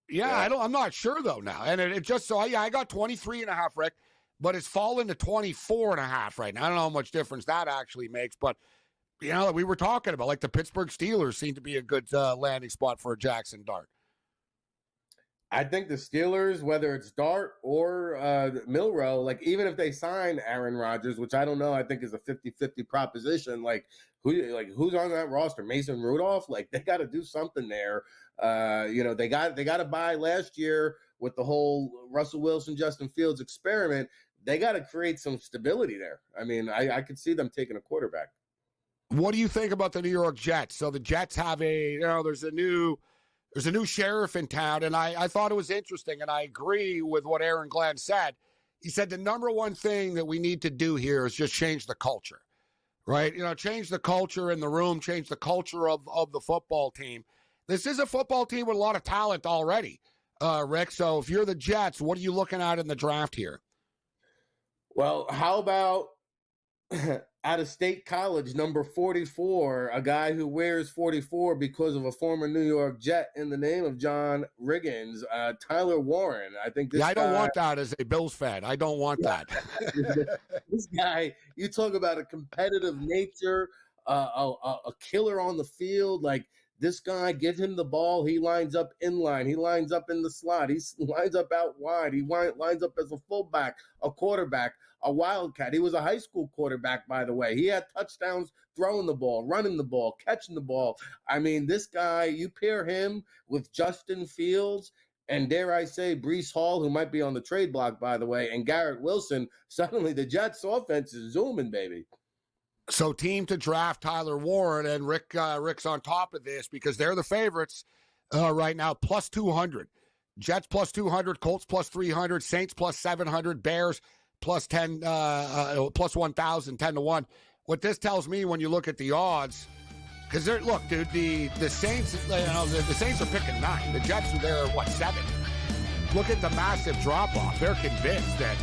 Yeah, I'm not sure though now. And it just so I got 23.5, Rick, but it's fallen to 24.5 right now. I don't know how much difference that actually makes, but we were talking about like the Pittsburgh Steelers seem to be a good landing spot for a Jackson Dart. I think the Steelers, whether it's Dart or Milrow, like even if they sign Aaron Rodgers, which I don't know, I think is a 50-50 proposition, who's on that roster? Mason Rudolph? Like they got to do something there. They got to buy last year with the whole Russell Wilson, Justin Fields experiment. They got to create some stability there. I mean, I could see them taking a quarterback. What do you think about the New York Jets? So the Jets have there's a new sheriff in town, and I thought it was interesting, and I agree with what Aaron Glenn said. He said the number one thing that we need to do here is just change the culture, right? Change the culture in the room, change the culture of the football team. This is a football team with a lot of talent already, Rick. So if you're the Jets, what are you looking at in the draft here? Well, how about out of state college, number 44, a guy who wears 44 because of a former New York Jet in the name of John Riggins, Tyler Warren. I think this I don't want that as a Bills fan. I don't want that. This guy, you talk about a competitive nature, a killer on the field. Like this guy, give him the ball. He lines up in line. He lines up in the slot. He lines up out wide. He lines up as a fullback, a quarterback, a wildcat. He was a high school quarterback, by the way. He had touchdowns throwing the ball, running the ball, catching the ball. I mean, this guy, you pair him with Justin Fields and, dare I say, Breece Hall, who might be on the trade block, by the way, and Garrett Wilson, suddenly the Jets' offense is zooming, baby. So team to draft Tyler Warren, and Rick's on top of this because they're the favorites right now, plus 200. Jets plus 200, Colts plus 300, Saints plus 700, Bears plus 10, plus 1,000, 10-1. What this tells me when you look at the odds, because look, dude, the Saints, the Saints are picking 9. The Jets are there at 7. Look at the massive drop off. They're convinced that.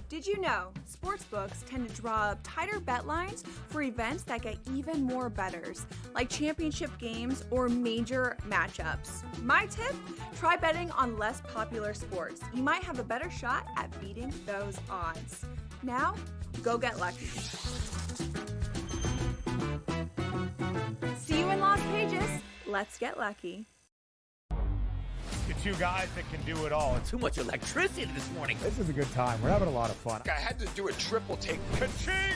Did you know sportsbooks tend to draw up tighter bet lines for events that get even more bettors, like championship games or major matchups? My tip, try betting on less popular sports. You might have a better shot at beating those odds. Now, go get lucky. See you in Las Vegas. Let's get lucky. Two guys that can do it all. Too much electricity this morning. This is a good time. We're having a lot of fun. I had to do a triple take. Ka-ching!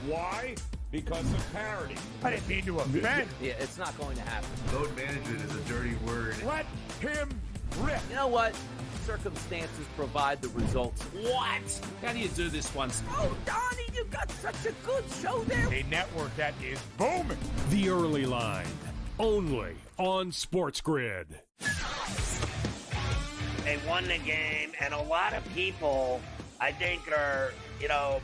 Why? Because of parity. I didn't mean to offend. Yeah, it's not going to happen. Load management is a dirty word. Let him rip. You know what? Circumstances provide the results. What? How do you do this one? Oh, Donnie, you got such a good show there. A network that is booming. The Early Line, only on SportsGrid. They won the game, and a lot of people, I think, are,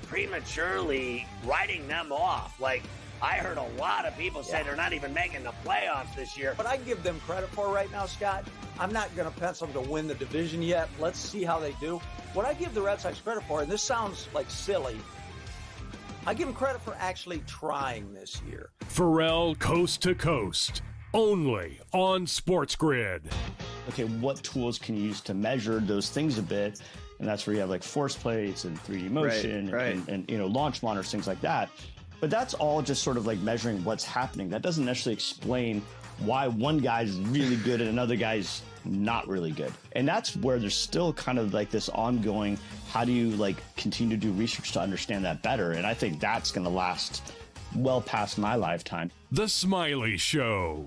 prematurely writing them off. Like, I heard a lot of people say they're not even making the playoffs this year. What I give them credit for right now, Scott, I'm not going to pencil them to win the division yet. Let's see how they do. What I give the Red Sox credit for, and this sounds like silly, I give them credit for actually trying this year. Pharrell Coast to Coast, only on SportsGrid. Okay, what tools can you use to measure those things a bit? And that's where you have like force plates and 3D motion and launch monitors, things like that. But that's all just sort of like measuring what's happening. That doesn't necessarily explain why one guy's really good and another guy's not really good. And that's where there's still kind of like this ongoing, how do you like continue to do research to understand that better? And I think that's going to last well past my lifetime. The Smiley Show.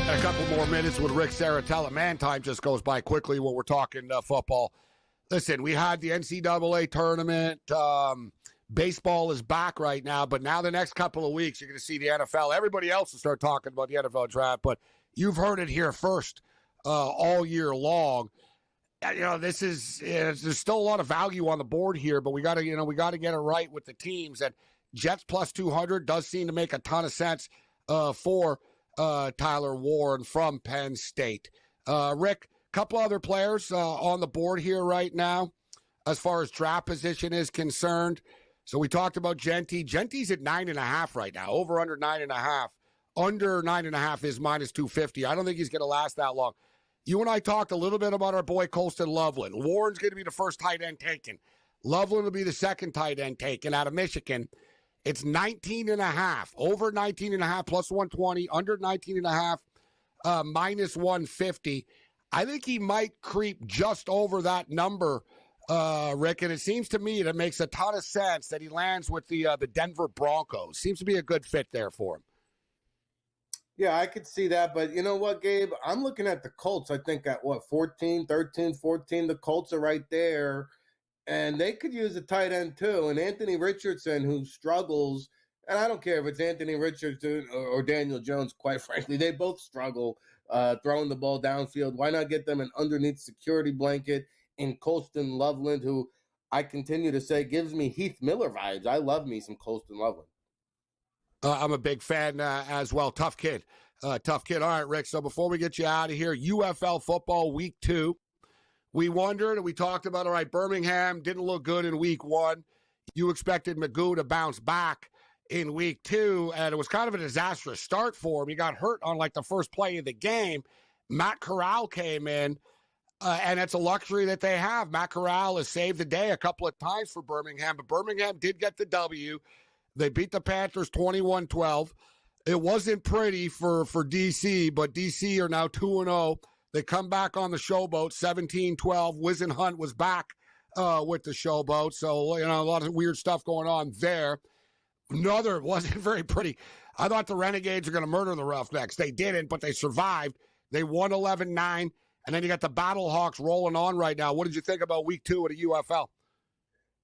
A couple more minutes with Rick Saratella. Man, time just goes by quickly when we're talking football. Listen, we had the NCAA tournament. Baseball is back right now, but now the next couple of weeks, you're going to see the NFL. Everybody else will start talking about the NFL draft, but you've heard it here first all year long. This is there's still a lot of value on the board here, but we got to get it right with the teams. And Jets plus 200 does seem to make a ton of sense for Tyler Warren from Penn State. Rick, a couple other players on the board here right now as far as draft position is concerned. So we talked about Genty. Genty's at 9.5 right now, over under 9.5. Under 9.5 is minus 250. I don't think he's going to last that long. You and I talked a little bit about our boy Colston Loveland. Warren's going to be the first tight end taken. Loveland will be the second tight end taken out of Michigan. It's 19.5, over 19.5 plus 120, under 19.5 minus 150. I think he might creep just over that number, Rick, and it seems to me that it makes a ton of sense that he lands with the Denver Broncos. Seems to be a good fit there for him. Yeah, I could see that. But you know what, Gabe? I'm looking at the Colts, I think, at 14, 13, 14. The Colts are right there, and they could use a tight end too. And Anthony Richardson, who struggles, and I don't care if it's Anthony Richardson or Daniel Jones, quite frankly, they both struggle throwing the ball downfield. Why not get them an underneath security blanket in Colston Loveland, who I continue to say gives me Heath Miller vibes. I love me some Colston Loveland. I'm a big fan as well. Tough kid. Tough kid. All right, Rick. So before we get you out of here, UFL football week 2. We wondered, and we talked about, all right, Birmingham didn't look good in week 1. You expected Magoo to bounce back in week 2, and it was kind of a disastrous start for him. He got hurt on like the first play of the game. Matt Corral came in, and it's a luxury that they have. Matt Corral has saved the day a couple of times for Birmingham, but Birmingham did get the W. They beat the Panthers 21-12. It wasn't pretty for DC, but DC are now 2-0. They come back on the showboat 17-12. Wizen Hunt was back with the showboat. So, a lot of weird stuff going on there. Another wasn't very pretty. I thought the Renegades were going to murder the Roughnecks. They didn't, but they survived. They won 11-9. And then you got the Battlehawks rolling on right now. What did you think about week 2 of the UFL?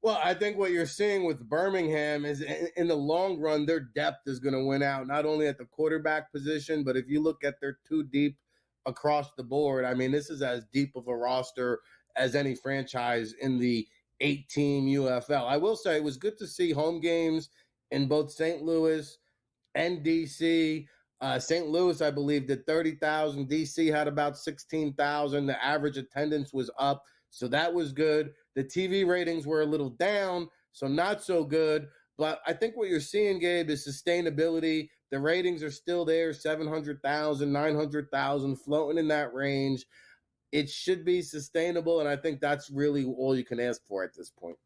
Well, I think what you're seeing with Birmingham is in the long run, their depth is going to win out, not only at the quarterback position, but if you look at their 2 deep across the board, I mean, this is as deep of a roster as any franchise in the 8-team UFL. I will say it was good to see home games in both St. Louis and DC. St. Louis, I believe, did 30,000. DC had about 16,000. The average attendance was up, so that was good. The TV ratings were a little down, so not so good. But I think what you're seeing, Gabe, is sustainability. The ratings are still there, 700,000, 900,000, floating in that range. It should be sustainable, and I think that's really all you can ask for at this point.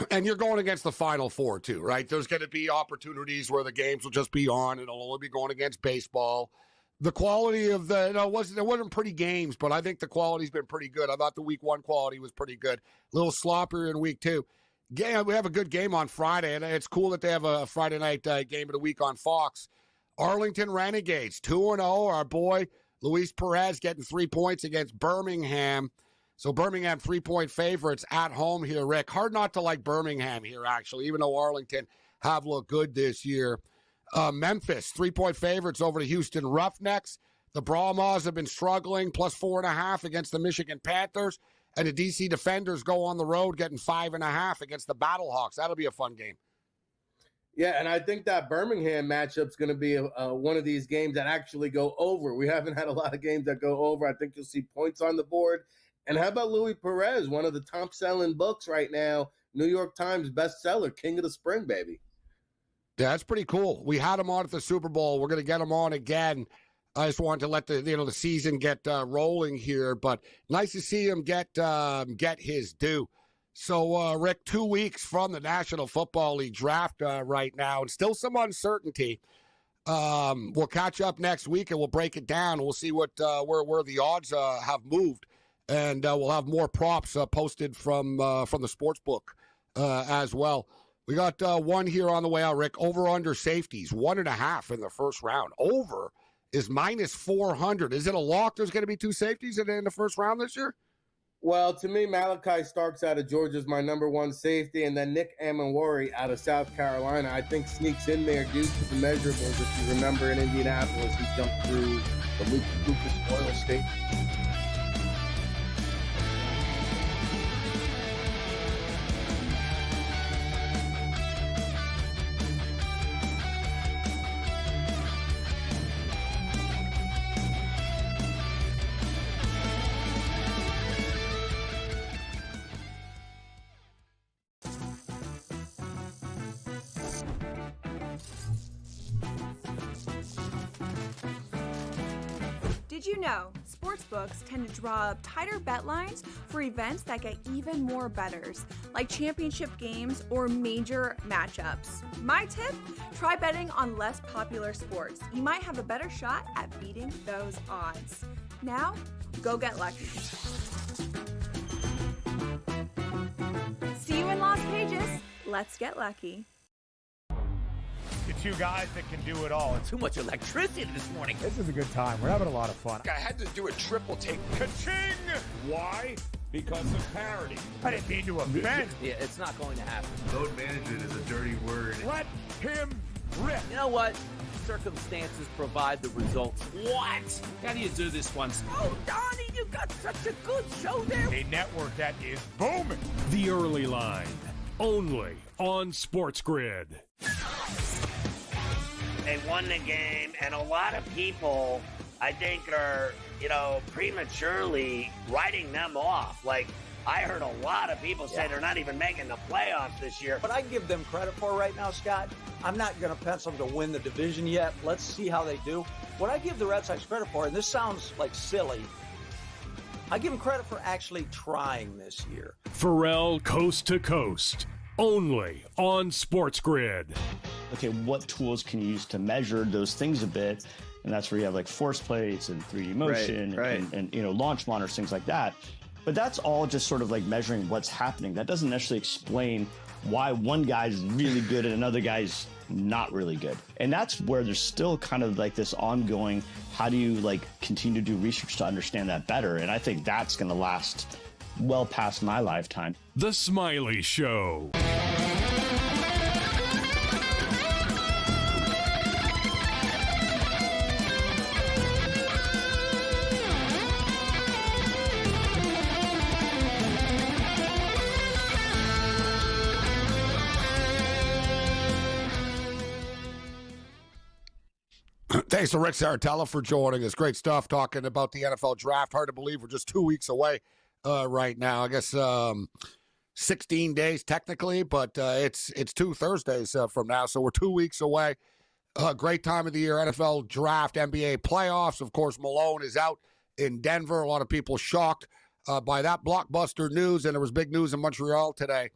And you're going against the Final Four, too, right? There's going to be opportunities where the games will just be on. It'll only be going against baseball. The quality of there wasn't pretty games, but I think the quality's been pretty good. I thought the week 1 quality was pretty good. A little sloppier in week 2. We have a good game on Friday, and it's cool that they have a Friday night game of the week on Fox. Arlington Renegades, 2-0. Our boy Luis Perez getting 3 points against Birmingham. So Birmingham 3-point favorites at home here, Rick. Hard not to like Birmingham here, actually, even though Arlington have looked good this year. Memphis, 3-point favorites over the Houston Roughnecks. The Brahmas have been struggling, plus 4.5 against the Michigan Panthers. And the DC Defenders go on the road getting 5.5 against the Battlehawks. That'll be a fun game. Yeah, and I think that Birmingham matchup's going to be one of these games that actually go over. We haven't had a lot of games that go over. I think you'll see points on the board. And how about Louis Perez, one of the top-selling books right now, New York Times bestseller, King of the Spring, baby. Yeah, that's pretty cool. We had him on at the Super Bowl. We're going to get him on again. I just wanted to let the season get rolling here, but nice to see him get his due. So, Rick, 2 weeks from the National Football League draft right now, and still some uncertainty. We'll catch up next week and we'll break it down. We'll see what where the odds have moved, and we'll have more props posted from the sports book as well. We got one here on the way out, Rick. Over/under safeties, 1.5 in the first round. Over is minus 400. Is it a lock there's going to be 2 safeties in the first round this year? Well, to me, Malachi Starks out of Georgia is my number 1 safety, and then Nick Amenwari out of South Carolina, I think sneaks in there due to the measurables. If you remember in Indianapolis, he jumped through the Lucas Oil State. Did you know sportsbooks tend to draw up tighter bet lines for events that get even more bettors, like championship games or major matchups? My tip, try betting on less popular sports. You might have a better shot at beating those odds. Now, go get lucky. See you in Las Vegas. Let's get lucky. The two guys that can do it all. Too much electricity this morning. This is a good time. We're having a lot of fun. I had to do a triple take. Ka-ching! Why? Because of parity. I didn't mean to offend. Yeah, it's not going to happen. Load management is a dirty word. Let him rip. You know what? Circumstances provide the results. What? How do you do this once? Oh, Donnie, you got such a good show there. A network that is booming. The Early Line, only on SportsGrid. They won the game, and a lot of people, I think, are, prematurely writing them off. Like, I heard a lot of people say they're not even making the playoffs this year. What I give them credit for right now, Scott, I'm not going to pencil them to win the division yet. Let's see how they do. What I give the Red Sox credit for, and this sounds like silly, I give them credit for actually trying this year. Pharrell Coast to Coast, only on SportsGrid. Okay, what tools can you use to measure those things a bit? And that's where you have like force plates and 3D motion and launch monitors, things like that. But that's all just sort of like measuring what's happening. That doesn't necessarily explain why one guy's really good and another guy's not really good. And that's where there's still kind of like this ongoing, how do you like continue to do research to understand that better? And I think that's going to last well past my lifetime. The Smiley Show. Thanks to Rick Saratella for joining us. Great stuff talking about the NFL draft. Hard to believe we're just 2 weeks away right now. I guess 16 days technically, but it's 2 Thursdays from now, so we're 2 weeks away. Great time of the year, NFL draft, NBA playoffs. Of course, Malone is out in Denver. A lot of people shocked by that blockbuster news, and there was big news in Montreal today.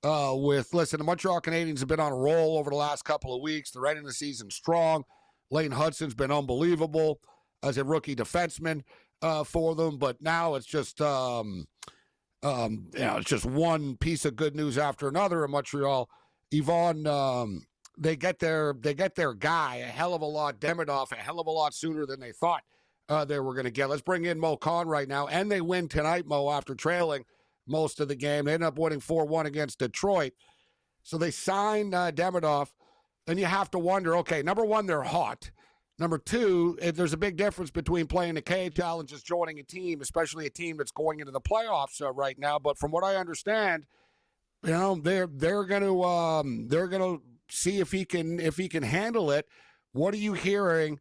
The Montreal Canadiens have been on a roll over the last couple of weeks. They're ending the season strong. Lane Hudson's been unbelievable as a rookie defenseman for them, but now it's just it's just one piece of good news after another in Montreal. Yvonne, they get their guy a hell of a lot, Demidov, a hell of a lot sooner than they thought they were going to get. Let's bring in Mo Khan right now, and they win tonight, Mo, after trailing most of the game. They end up winning 4-1 against Detroit. So they sign Demidov. Then you have to wonder, okay, number one, they're hot. Number two, there's a big difference between playing the KHL and just joining a team, especially a team that's going into the playoffs right now. But from what I understand, they're going to see if he can handle it. What are you hearing?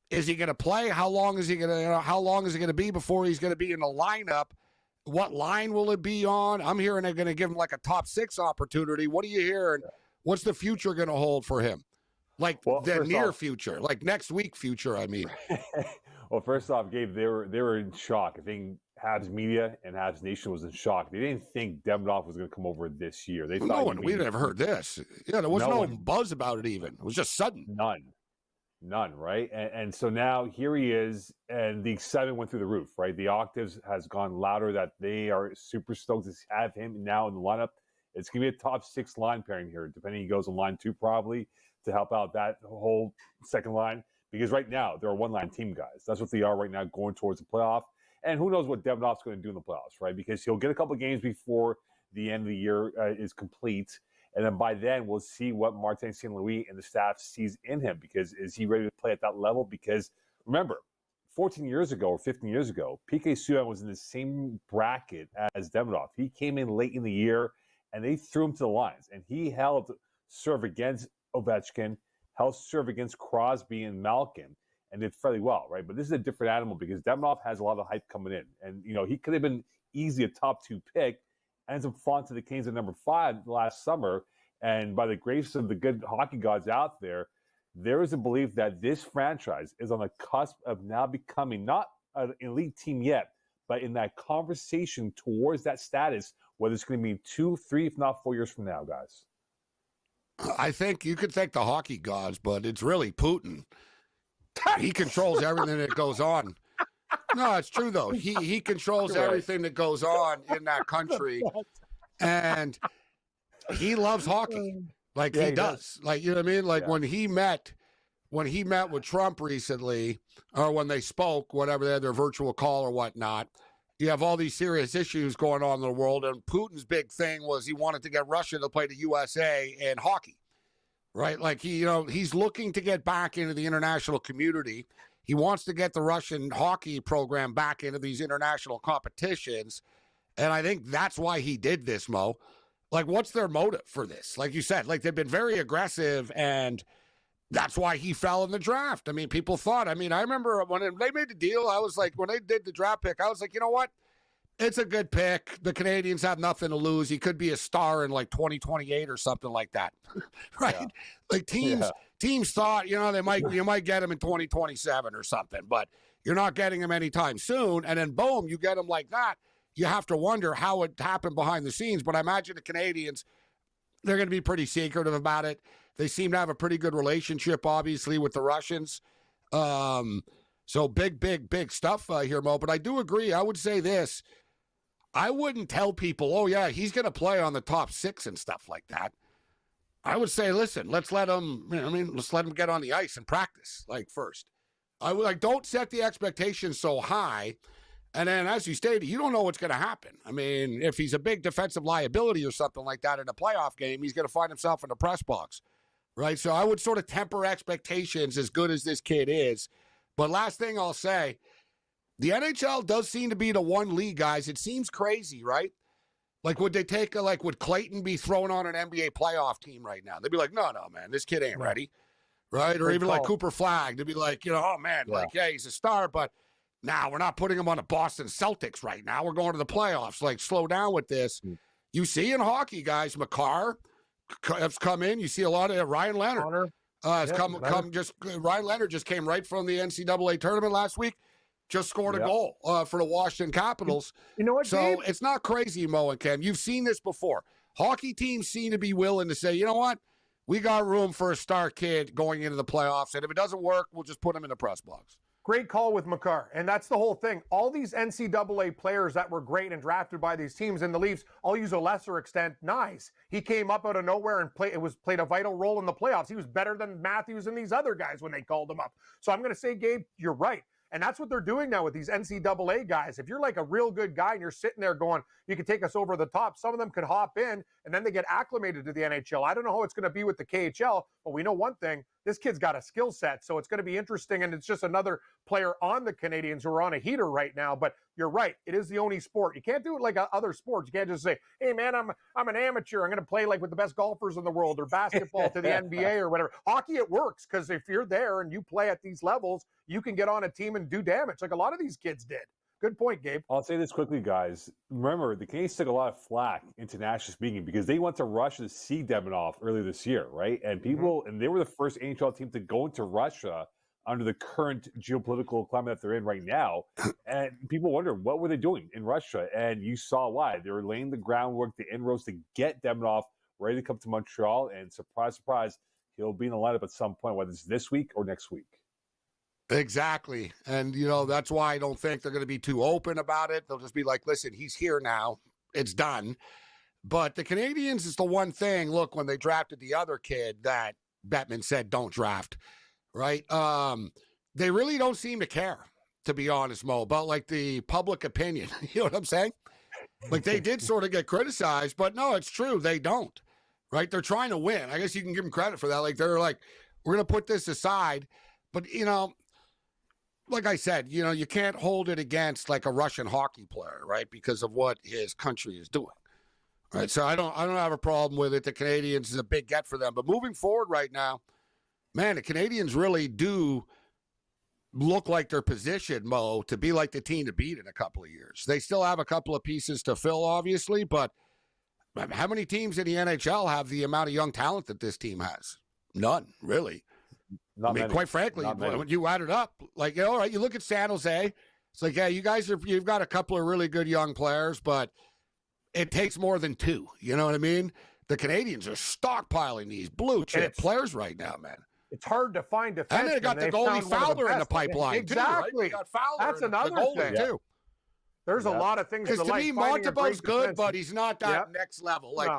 Is he going to play? How long is he going to be before he's going to be in the lineup? What line will it be on? I'm hearing they're going to give him like a top 6 opportunity. What are you hearing? What's the future going to hold for him? The near future, like next week future, I mean. Well, first off, Gabe, they were in shock. I think Habs media and Habs Nation was in shock. They didn't think Demidov was going to come over this year. They thought we never heard this. Yeah, there was no buzz about it even. It was just sudden. None, right? And so now here he is, and the excitement went through the roof, right? The octaves has gone louder that they are super stoked to have him now in the lineup. It's going to be a top 6 line pairing here, depending he goes on line 2 probably to help out that whole second line. Because right now, they're a one-line team, guys. That's what they are right now going towards the playoff. And who knows what Demidov's going to do in the playoffs, right? Because he'll get a couple of games before the end of the year is complete. And then by then, we'll see what Martin St. Louis and the staff sees in him. Because is he ready to play at that level? Because remember, 14 years ago or 15 years ago, PK Subban was in the same bracket as Demidov. He came in late in the year, and they threw him to the lines. And he held serve against Ovechkin, held serve against Crosby and Malkin, and did fairly well, right? But this is a different animal because Demidov has a lot of hype coming in. And, he could have been easily a top 2 pick, ends up falling to the Canes at number 5 last summer. And by the grace of the good hockey gods out there, there is a belief that this franchise is on the cusp of now becoming not an elite team yet, but in that conversation towards that status, whether it's going to be 2, 3, if not 4 years from now, guys. I think you could thank the hockey gods, but it's really Putin. He controls everything that goes on. No, it's true, though. He controls everything that goes on in that country, and he loves hockey. Like, he does. Like, you know what I mean? Like, when he met with Trump recently, or when they spoke, whatever, they had their virtual call or whatnot, you have all these serious issues going on in the world, and Putin's big thing was he wanted to get Russia to play the USA in hockey, right? Like, he's looking to get back into the international community. He wants to get the Russian hockey program back into these international competitions, and I think that's why he did this, Mo. Like, what's their motive for this? Like you said, like, they've been very aggressive, and that's why he fell in the draft. I mean, people thought, I remember when they made the deal, I was like, when they did the draft pick, I was like, you know what? It's a good pick. The Canadians have nothing to lose. He could be a star in like 2028 or something like that. Right? Yeah. Like teams thought, you might get him in 2027 or something, but you're not getting him anytime soon. And then boom, you get him like that. You have to wonder how it happened behind the scenes. But I imagine the Canadians, they're going to be pretty secretive about it. They seem to have a pretty good relationship, obviously, with the Russians. So big stuff here, Mo. But I do agree. I would say this. I wouldn't tell people, oh, yeah, he's going to play on the top 6 and stuff like that. I would say, listen, let's let him get on the ice and practice, like, first. I would, like, don't set the expectations so high. And then, as you stated, you don't know what's going to happen. I mean, if he's a big defensive liability or something like that in a playoff game, he's going to find himself in the press box. Right, so I would sort of temper expectations as good as this kid is. But last thing I'll say, the NHL does seem to be the one league, guys. It seems crazy, right? Like, would Clayton be thrown on an NBA playoff team right now? They'd be like, no, man, this kid ain't ready, right? Or even like Cooper Flagg, they'd be like, oh, man, he's a star, but now we're not putting him on the Boston Celtics right now. We're going to the playoffs. Like, slow down with this. You see in hockey, guys, Makar have come in. You see a lot of Ryan Leonard. Ryan Leonard just came right from the NCAA tournament last week. Just scored a goal for the Washington Capitals. You know what, so Dave? It's not crazy, Mo and Cam. You've seen this before. Hockey teams seem to be willing to say, you know what? We got room for a star kid going into the playoffs, and if it doesn't work, we'll just put him in the press box. Great call with Makar, and that's the whole thing. All these NCAA players that were great and drafted by these teams in the Leafs, I'll use a lesser extent, nice. He came up out of nowhere and played a vital role in the playoffs. He was better than Matthews and these other guys when they called him up. So I'm going to say, Gabe, you're right. And that's what they're doing now with these NCAA guys. If you're like a real good guy and you're sitting there going, you can take us over the top, some of them could hop in and then they get acclimated to the NHL. I don't know how it's going to be with the KHL, but we know one thing, this kid's got a skill set. So it's going to be interesting. And it's just another player on the Canadians who are on a heater right now. But you're right. It is the only sport. You can't do it like other sports. You can't just say, hey, man, I'm an amateur. I'm going to play like with the best golfers in the world or basketball to the NBA or whatever. Hockey, it works because if you're there and you play at these levels, you can get on a team and do damage like a lot of these kids did. Good point, Gabe. I'll say this quickly, guys. Remember, the Canadians took a lot of flack, internationally speaking, because they went to Russia to see Demidov earlier this year, right? And and they were the first NHL team to go into Russia under the current geopolitical climate that they're in right now. And people wonder, what were they doing in Russia? And you saw why. They were laying the groundwork, the inroads to get Demidov ready to come to Montreal. And surprise, surprise, he'll be in the lineup at some point, whether it's this week or next week. Exactly. And, that's why I don't think they're going to be too open about it. They'll just be like, listen, he's here now. It's done. But the Canadians is the one thing, look, when they drafted the other kid that Bettman said don't draft, right? They really don't seem to care, to be honest, Mo, about like the public opinion. You know what I'm saying? Like they did sort of get criticized, but no, it's true. They don't, right? They're trying to win. I guess you can give them credit for that. Like they're like, we're going to put this aside. But, like I said, you can't hold it against like a Russian hockey player, right? Because of what his country is doing, right? So I don't have a problem with it. The Canadians is a big get for them. But moving forward right now, man, the Canadians really do look like they're positioned, Mo, to be like the team to beat in a couple of years. They still have a couple of pieces to fill, obviously, but how many teams in the NHL have the amount of young talent that this team has? None, really. Not many. Quite frankly, when you add it up, like, all right, you look at San Jose, it's like, yeah, you've got a couple of really good young players, but it takes more than two. You know what I mean? The Canadians are stockpiling these blue chip players right now, man. It's hard to find defensemen. And they got the goalie Fowler in the pipeline, exactly. too, right? Got Fowler That's another the goalie, thing. too. There's a lot of things to like. Because to me, Montebo's good, but he's not that next level. Like,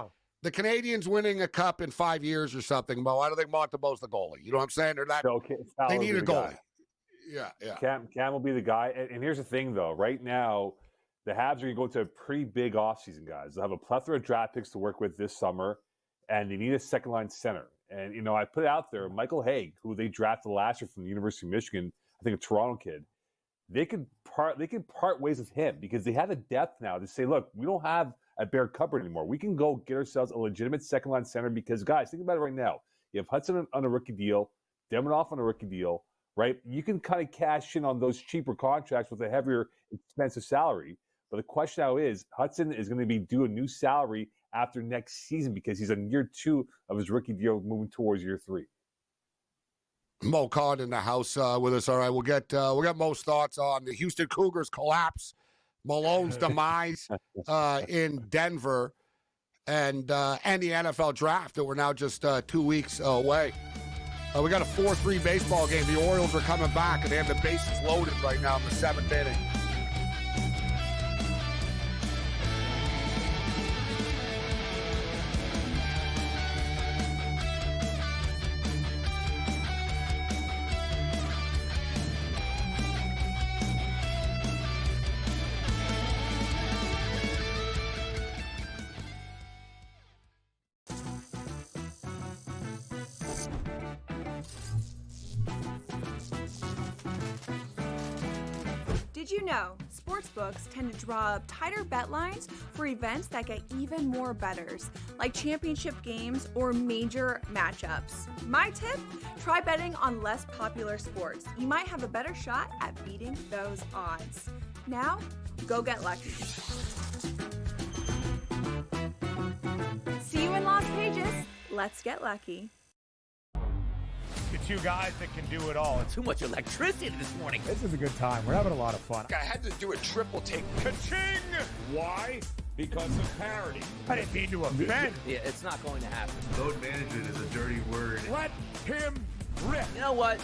the Canadians winning a cup in 5 years or something, Mo, I don't think Montebo's the goalie. You know what I'm saying? They need a goalie. Yeah. Cam will be the guy. And here's the thing, though. Right now, the Habs are going to go to a pretty big offseason, guys. They'll have a plethora of draft picks to work with this summer, and they need a second-line center. And, I put out there Michael Haig, who they drafted last year from the University of Michigan, I think a Toronto kid. They could part ways with him because they have the depth now to say, look, we don't have a bare cupboard anymore. We can go get ourselves a legitimate second-line center because, guys, think about it right now. You have Hudson on a rookie deal, Deminoff on a rookie deal, right? You can kind of cash in on those cheaper contracts with a heavier, expensive salary. But the question now is, Hudson is going to be due a new salary after next season because he's on year 2 of his rookie deal moving towards year 3. Mo Khan in the house with us. All right, we'll get Mo's thoughts on the Houston Cougars collapse, Malone's demise in Denver, and the NFL draft that we're now just 2 weeks away. We got a 4-3 baseball game. The Orioles are coming back, and they have the bases loaded right now in the 7th inning. Did you know sportsbooks tend to draw up tighter bet lines for events that get even more bettors, like championship games or major matchups? My tip? Try betting on less popular sports. You might have a better shot at beating those odds. Now, go get lucky. See you in Las Vegas. Let's get lucky. The two guys that can do it all. Too much electricity this morning. This is a good time. We're having a lot of fun. I had to do a triple take. Ka-ching! Why? Because of parity. I didn't mean to offend. Yeah, it's not going to happen. Load management is a dirty word. Let him rip. You know what?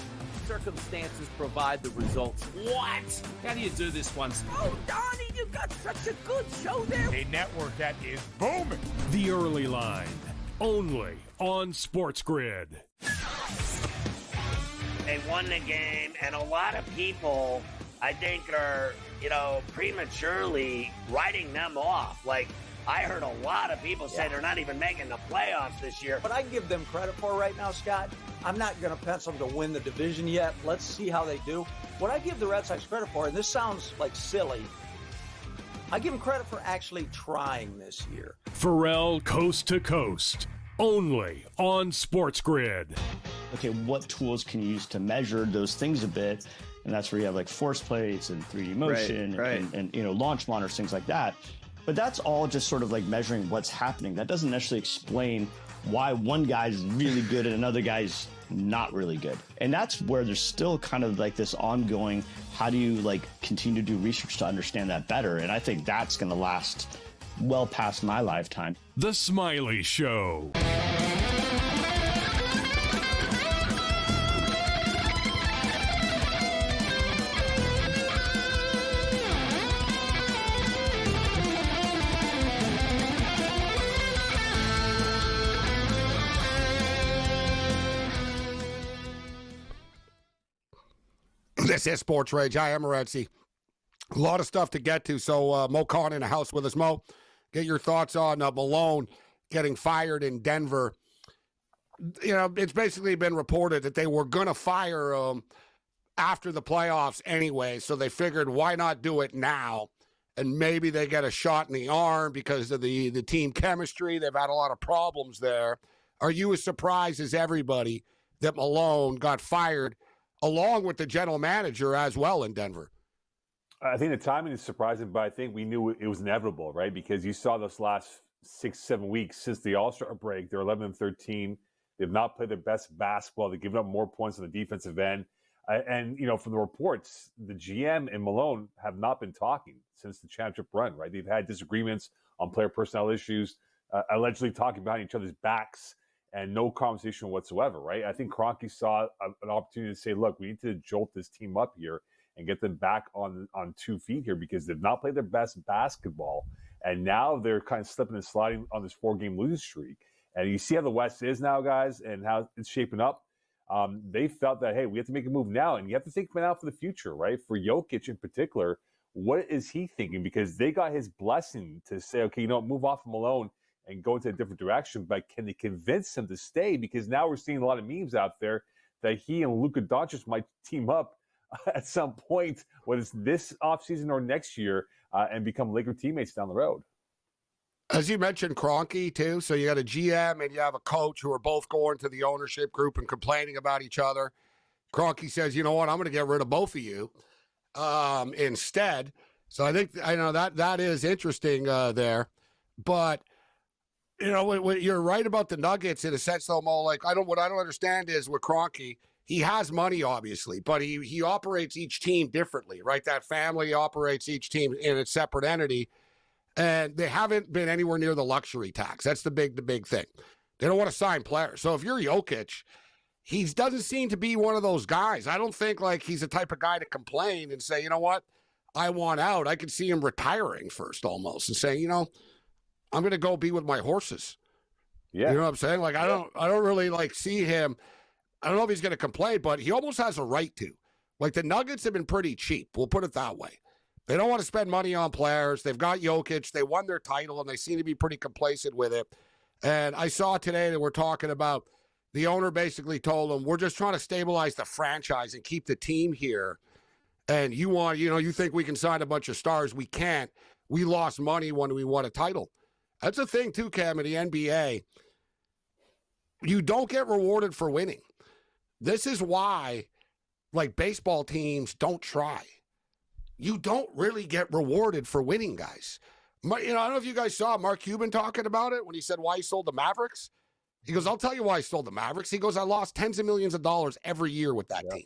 Circumstances provide the results. What? How do you do this one? Oh, Donnie, you got such a good show there. A network that is booming. The Early Line, only on SportsGrid. They won the game, and a lot of people, I think, are, prematurely writing them off. Like, I heard a lot of people say they're not even making the playoffs this year. What I give them credit for right now, Scott, I'm not going to pencil them to win the division yet. Let's see how they do. What I give the Red Sox credit for, and this sounds like silly, I give them credit for actually trying this year. Pharrell Coast to Coast, only on SportsGrid. Okay, what tools can you use to measure those things a bit? And that's where you have like force plates and 3D motion and launch monitors, things like that. But that's all just sort of like measuring what's happening. That doesn't necessarily explain why one guy's really good and another guy's not really good. And that's where there's still kind of like this ongoing, how do you like continue to do research to understand that better? And I think that's going to last well past my lifetime. The Smiley Show. This is SportsRage. I am Morency. A lot of stuff to get to. So Mo Khan in the house with us. Mo, get your thoughts on Malone getting fired in Denver. It's basically been reported that they were going to fire him after the playoffs anyway. So they figured, why not do it now? And maybe they get a shot in the arm because of the team chemistry. They've had a lot of problems there. Are you as surprised as everybody that Malone got fired along with the general manager as well in Denver? I think the timing is surprising, but I think we knew it was inevitable, right? Because you saw those last 6-7 weeks since the All-Star break, they're 11-13. They've not played their best basketball. They've given up more points on the defensive end. And, from the reports, the GM and Malone have not been talking since the championship run, right? They've had disagreements on player personnel issues, allegedly talking behind each other's backs, and no conversation whatsoever, right? I think Kroenke saw an opportunity to say, look, we need to jolt this team up here and get them back on 2 feet here because they've not played their best basketball. And now they're kind of slipping and sliding on this 4-game losing streak. And you see how the West is now, guys, and how it's shaping up. They felt that, hey, we have to make a move now, and you have to think now for the future, right? For Jokic in particular, what is he thinking? Because they got his blessing to say, okay, move off of Malone and go into a different direction, but can they convince him to stay? Because now we're seeing a lot of memes out there that he and Luka Doncic might team up at some point, whether it's this offseason or next year, and become Laker teammates down the road. As you mentioned, Kroenke, too. So you got a GM and you have a coach who are both going to the ownership group and complaining about each other. Kroenke says, you know what, I'm going to get rid of both of you instead. So I know that is interesting there. But, you're right about the Nuggets in a sense, though, Mo. Like, what I don't understand is with Kroenke, he has money, obviously, but he operates each team differently, right? That family operates each team in its separate entity. And they haven't been anywhere near the luxury tax. That's the big thing. They don't want to sign players. So if you're Jokic, he doesn't seem to be one of those guys. I don't think like he's the type of guy to complain and say, you know what, I want out. I could see him retiring first almost and saying, I'm going to go be with my horses. Yeah. You know what I'm saying? Like, I don't really like see him. I don't know if he's going to complain, but he almost has a right to. Like the Nuggets have been pretty cheap. We'll put it that way. They don't want to spend money on players. They've got Jokic. They won their title, and they seem to be pretty complacent with it. And I saw today that we're talking about the owner basically told them, we're just trying to stabilize the franchise and keep the team here. And you think we can sign a bunch of stars. We can't. We lost money when we won a title. That's the thing, too, Cam, in the NBA. You don't get rewarded for winning. This is why, baseball teams don't try. You don't really get rewarded for winning, guys. I don't know if you guys saw Mark Cuban talking about it when he said why he sold the Mavericks. He goes, I'll tell you why I sold the Mavericks. He goes, I lost tens of millions of dollars every year with that team.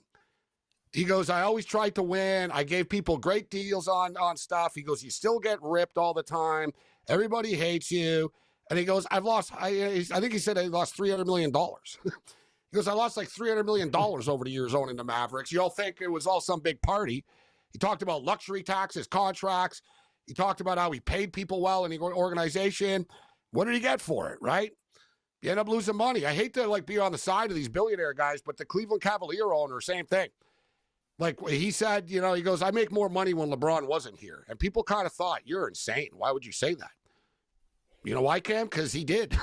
He goes, I always tried to win. I gave people great deals on stuff. He goes, you still get ripped all the time. Everybody hates you. And he goes, I think he said he lost $300 million. He goes, I lost like $300 million over the years owning the Mavericks. You all think it was all some big party. He talked about luxury taxes, contracts. He talked about how he paid people well in the organization. What did he get for it, right? You end up losing money. I hate to be on the side of these billionaire guys, but the Cleveland Cavalier owner, same thing. Like he said, he goes, I make more money when LeBron wasn't here. And people kind of thought, you're insane. Why would you say that? You know why, Cam? Because he did.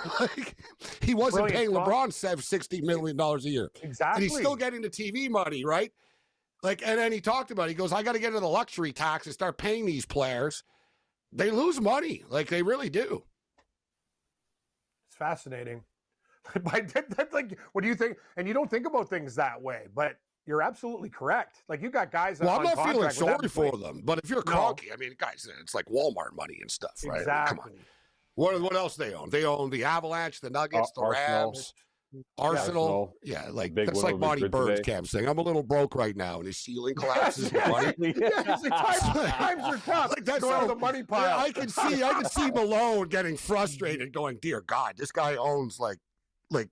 He wasn't paying LeBron $60 million a year. Exactly. And he's still getting the TV money, right? And then he talked about it. He goes, I got to get into the luxury tax and start paying these players. They lose money. They really do. It's fascinating. That's what do you think? And you don't think about things that way, but you're absolutely correct. You got guys. Well, I'm not feeling sorry for them, but if you're Kroenke, guys, it's like Walmart money and stuff, right? Exactly. Come on. What else they own? They own the Avalanche, the Nuggets, the Rams. Arsenal. Yeah, that's like Monty Burns' Cam's thing. I'm a little broke right now, and his ceiling collapses. Times are tough. That's going to the money pile. Yeah, I can see Malone getting frustrated, going, "Dear God, this guy owns like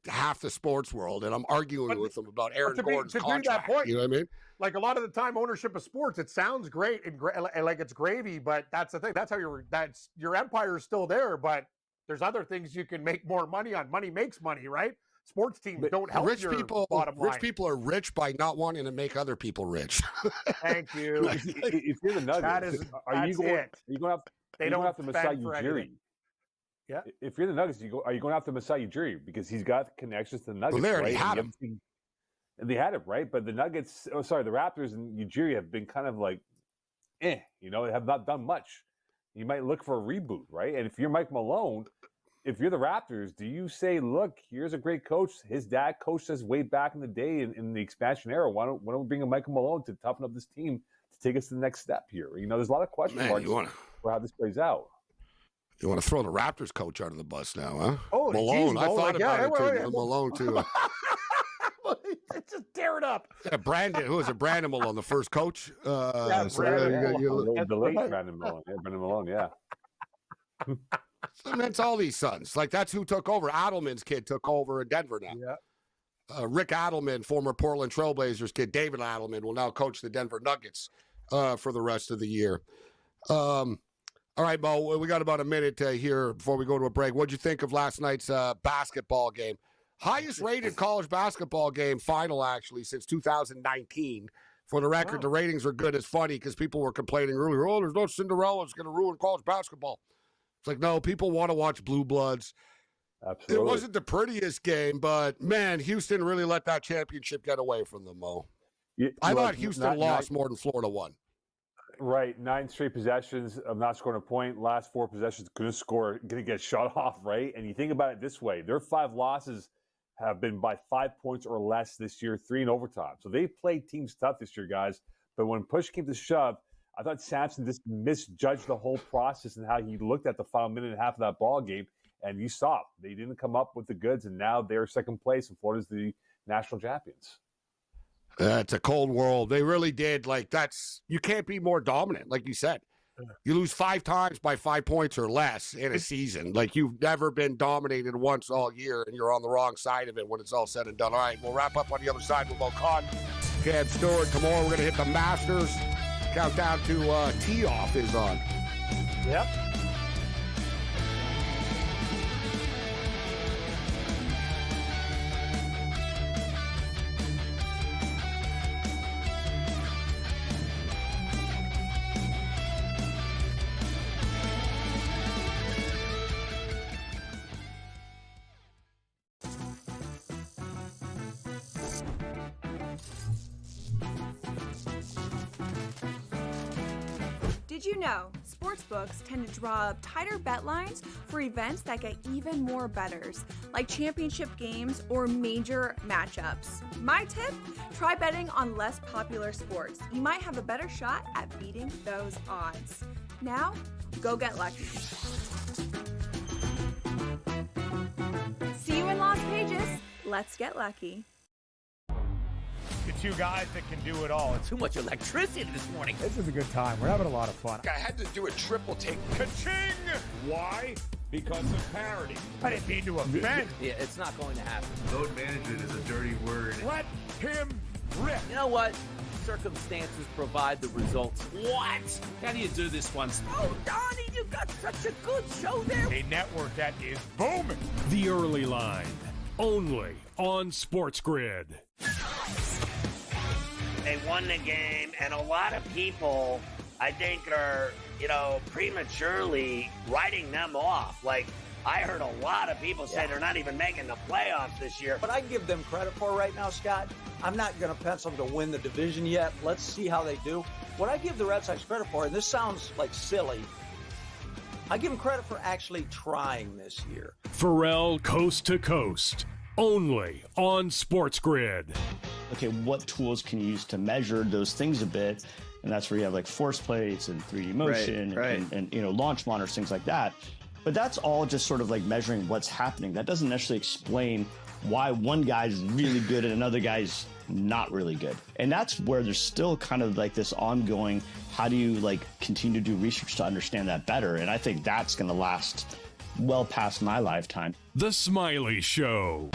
half the sports world," and I'm arguing with him about Aaron Gordon's contract. To that point, you know what I mean? A lot of the time, ownership of sports, it sounds great and like it's gravy, but that's the thing. That's how your empire is still there, but there's other things you can make more money on. Money makes money, right? Sports teams don't help rich people. Bottom line. Rich people are rich by not wanting to make other people rich. Thank you. If you're the Nuggets, are you going to have to Masai Ujiri? Yeah. If you're the Nuggets, are you going after Masai Ujiri because he's got connections to the Nuggets? Well, they already right? had him. And they had him, right? But the Nuggets, the Raptors and Ujiri have been kind of they have not done much. You might look for a reboot, right? And if you're Mike Malone, if you're the Raptors, do you say, look, here's a great coach. His dad coached us way back in the day in the expansion era. Why don't we bring in Michael Malone to toughen up this team to take us to the next step here? There's a lot of question marks for how this plays out. You want to throw the Raptors coach under the bus now, huh? Oh, Malone. geez, I thought like, about yeah, it too. Malone too. Just tear it up. Yeah, Brandon. Who is it? Brandon Malone, the first coach. Brandon Malone. The late Brandon Malone. Yeah, Brandon Malone. Yeah. And that's all these sons. Like that's who took over. Adelman's kid took over in Denver now. Yeah. Rick Adelman, former Portland Trailblazers kid, David Adelman will now coach the Denver Nuggets for the rest of the year. All right, Mo, we got about a minute here before we go to a break. What'd you think of last night's basketball game? Highest rated college basketball game final, actually, since 2019. For the record, the ratings were good. It's funny because people were complaining earlier, oh, there's no Cinderella. It's going to ruin college basketball. It's like, no, people want to watch Blue Bloods. Absolutely. It wasn't the prettiest game, but, man, Houston really let that championship get away from them, Mo. I thought Houston lost more than Florida won. Right, 9 straight possessions of not scoring a point. Last 4 possessions couldn't score, going to get shut off, right? And you think about it this way: their 5 losses have been by 5 points or less this year, 3 in overtime. So they played teams tough this year, guys. But when push came to shove, I thought Sampson just misjudged the whole process and how he looked at the final minute and a half of that ball game. And you saw they didn't come up with the goods, and now they're second place, and Florida's the national champions. It's a cold world. They really did. Like, you can't be more dominant, like you said. You lose 5 times by 5 points or less in a season. Like, you've never been dominated once all year, and you're on the wrong side of it when it's all said and done. All right, we'll wrap up on the other side with Mo Khan, Cam Stewart. Tomorrow we're going to hit the Masters. Countdown to tee-off is on. Yep. Did you know sportsbooks tend to draw up tighter bet lines for events that get even more bettors, like championship games or major matchups? My tip? Try betting on less popular sports. You might have a better shot at beating those odds. Now, go get lucky. See you in Las Vegas. Let's get lucky. The 2 guys that can do it all. It's Too much electricity this morning. This is a good time. We're having a lot of fun. I had to do a triple take. Ka-ching! Why? Because of parity. I didn't mean to offend. Yeah, it's not going to happen. Load management is a dirty word. Let him rip. You know what? Circumstances provide the results. What? How do you do this one? Oh, Donnie, you got such a good show there. A network that is booming. The Early Line, only on SportsGrid. They won the game, and a lot of people, I think, are, prematurely writing them off. Like, I heard a lot of people say they're not even making the playoffs this year. But I give them credit for right now, Scott. I'm not going to pencil them to win the division yet. Let's see how they do. What I give the Red Sox credit for, and this sounds like silly, I give them credit for actually trying this year. Pharrell Coast to Coast, only on SportsGrid. Okay, what tools can you use to measure those things a bit? And that's where you have like force plates and 3D motion and launch monitors, things like that. But that's all just sort of like measuring what's happening. That doesn't necessarily explain why one guy's really good and another guy's not really good. And that's where there's still kind of like this ongoing, how do you like continue to do research to understand that better? And I think that's going to last well past my lifetime. The Smiley Show.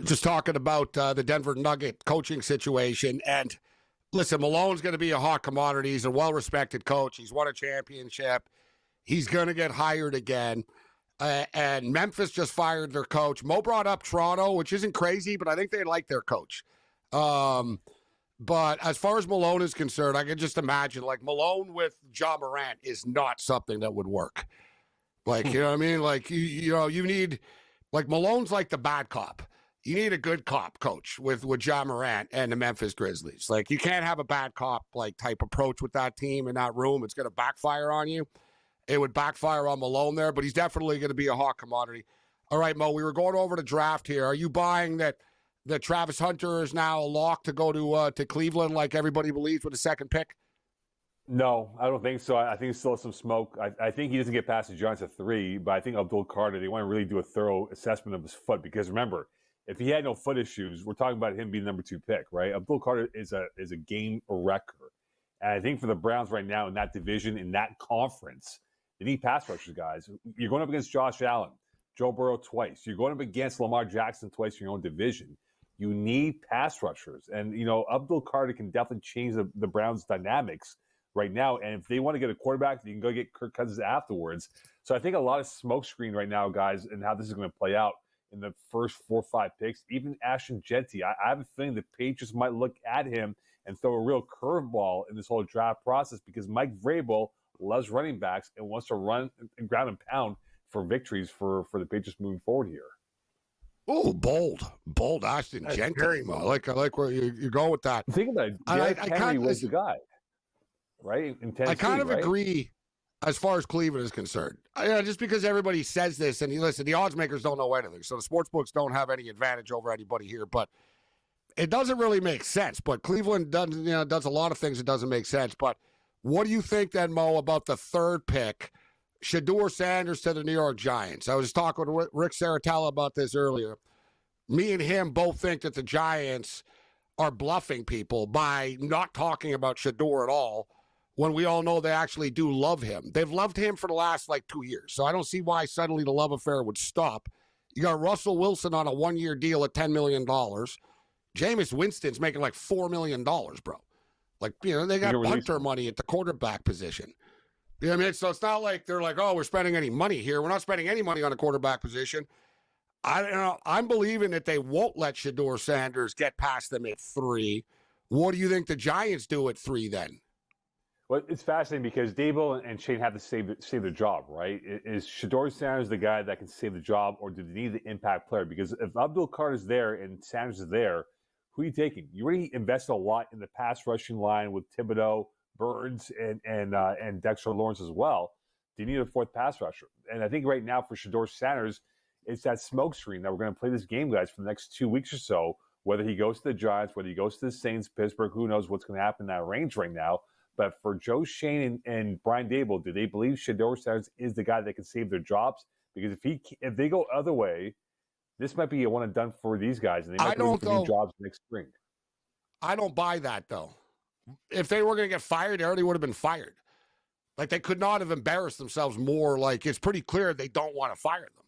Just talking about the Denver Nugget coaching situation. And listen, Malone's going to be a hot commodity. He's a well-respected coach. He's won a championship. He's going to get hired again. And Memphis just fired their coach. Mo brought up Toronto, which isn't crazy, but I think they like their coach. But as far as Malone is concerned, I can just imagine, like, Malone with Ja Morant is not something that would work. Like, you know what I mean? Like, you need, like, Malone's like the bad cop. you need a good cop coach with Ja Morant and the Memphis Grizzlies. Like, you can't have a bad cop like type approach with that team in that room. It's going to backfire on you. It would backfire on Malone there, but he's definitely going to be a hot commodity. All right, Mo, we were going over the draft here. Are you buying that Travis Hunter is now a lock to go to Cleveland like everybody believes with the second pick? No, I don't think so. I think it's still some smoke. I think he doesn't get past the Giants at 3, but I think Abdul Carter, they want to really do a thorough assessment of his foot because remember, if he had no foot issues, we're talking about him being the number 2 pick, right? Abdul Carter is a game wrecker. And I think for the Browns right now in that division, in that conference, they need pass rushers, guys. You're going up against Josh Allen, Joe Burrow twice. You're going up against Lamar Jackson twice in your own division. You need pass rushers. And, Abdul Carter can definitely change the Browns' dynamics right now. And if they want to get a quarterback, you can go get Kirk Cousins afterwards. So I think a lot of smoke screen right now, guys, and how this is going to play out in the first 4 or 5 picks. Even Ashton Genty, I have a feeling the Patriots might look at him and throw a real curveball in this whole draft process because Mike Vrabel loves running backs and wants to run and ground and pound for victories for the Patriots moving forward here. Oh, bold Ashton Genty. I like where you're going with that. Think about it. Derrick Henry was the guy, right? In Tennessee, I kind of agree as far as Cleveland is concerned. Just because everybody says this, and listen, the odds makers don't know anything, so the sports books don't have any advantage over anybody here, but it doesn't really make sense. But Cleveland does a lot of things that doesn't make sense. But what do you think then, Mo, about the 3rd pick? Shedeur Sanders to the New York Giants. I was talking with Rick Saratella about this earlier. Me and him both think that the Giants are bluffing people by not talking about Shedeur at all when we all know they actually do love him. They've loved him for the last 2 years. So I don't see why suddenly the love affair would stop. You got Russell Wilson on a 1-year deal at $10 million. Jameis Winston's making $4 million, bro. They got punter money at the quarterback position. You know what I mean? So it's not like they're oh, we're spending any money here. We're not spending any money on a quarterback position. I'm believing that they won't let Shedeur Sanders get past them at 3. What do you think the Giants do at 3 then? Well, it's fascinating because Dable and Shane have to save their job, right? Is Shedeur Sanders the guy that can save the job, or do they need the impact player? Because if Abdul Carter's there and Sanders is there, who are you taking? You already invested a lot in the pass rushing line with Thibodeau, Burns, and Dexter Lawrence as well. Do you need a 4th pass rusher? And I think right now for Shedeur Sanders, it's that smoke screen that we're going to play this game, guys, for the next 2 weeks or so. Whether he goes to the Giants, whether he goes to the Saints, Pittsburgh, who knows what's going to happen in that range right now. But for Joe Shane and Brian Dable, do they believe Shedeur Sanders is the guy that can save their jobs? Because if they go other way, this might be a one and done for these guys, and they might go for new jobs next spring. I don't buy that though. If they were going to get fired, they already would have been fired. They could not have embarrassed themselves more. It's pretty clear they don't want to fire them.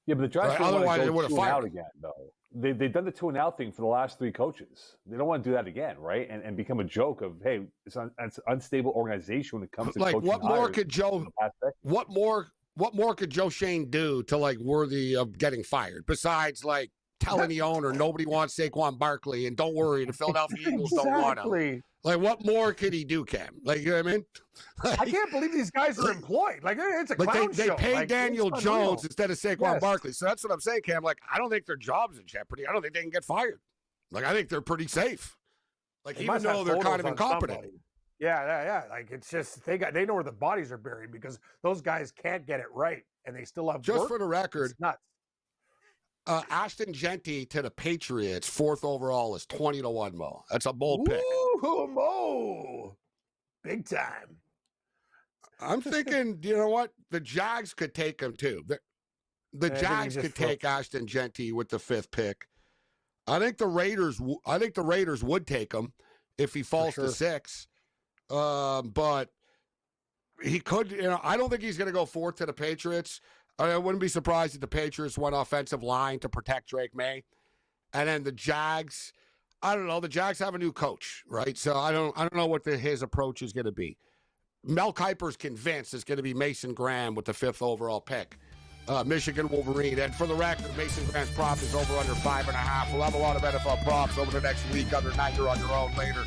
Yeah, but the Giants otherwise they would have fired out again, though. They've done the 2-and-out thing for the last 3 coaches. They don't want to do that again, right? And become a joke of, hey, it's an unstable organization when it comes to coaching. What more could Joe? What more could Joe Shane do to worthy of getting fired besides telling the owner nobody wants Saquon Barkley and don't worry, the Philadelphia Eagles don't want him. What more could he do, Cam? You know what I mean? I can't believe these guys are employed. It's a clown show. They pay Daniel Jones instead of Saquon Barkley. So that's what I'm saying, Cam. I don't think their job's in jeopardy. I don't think they can get fired. I think they're pretty safe. Even though they're kind of incompetent. Yeah. It's just they know where the bodies are buried because those guys can't get it right, and they still have just work. For the record. It's nuts. Ashton Genty to the Patriots, 4th overall, is 20-1, Mo. That's a bold pick. Ooh, Mo. Big time. I'm thinking, you know what? The Jags could take him too. The Jags could take Ashton Genty with the 5th pick. I think the Raiders would take him if he falls to 6. But he could. I don't think he's going to go 4th to the Patriots. I wouldn't be surprised if the Patriots went offensive line to protect Drake May. And then the Jags, I don't know. The Jags have a new coach, right? So I don't know what his approach is going to be. Mel Kiper's convinced it's going to be Mason Graham with the 5th overall pick. Michigan Wolverine. And for the record, Mason Graham's prop is over under 5.5. We'll have a lot of NFL props over the next week. Other than that, you're on your own later.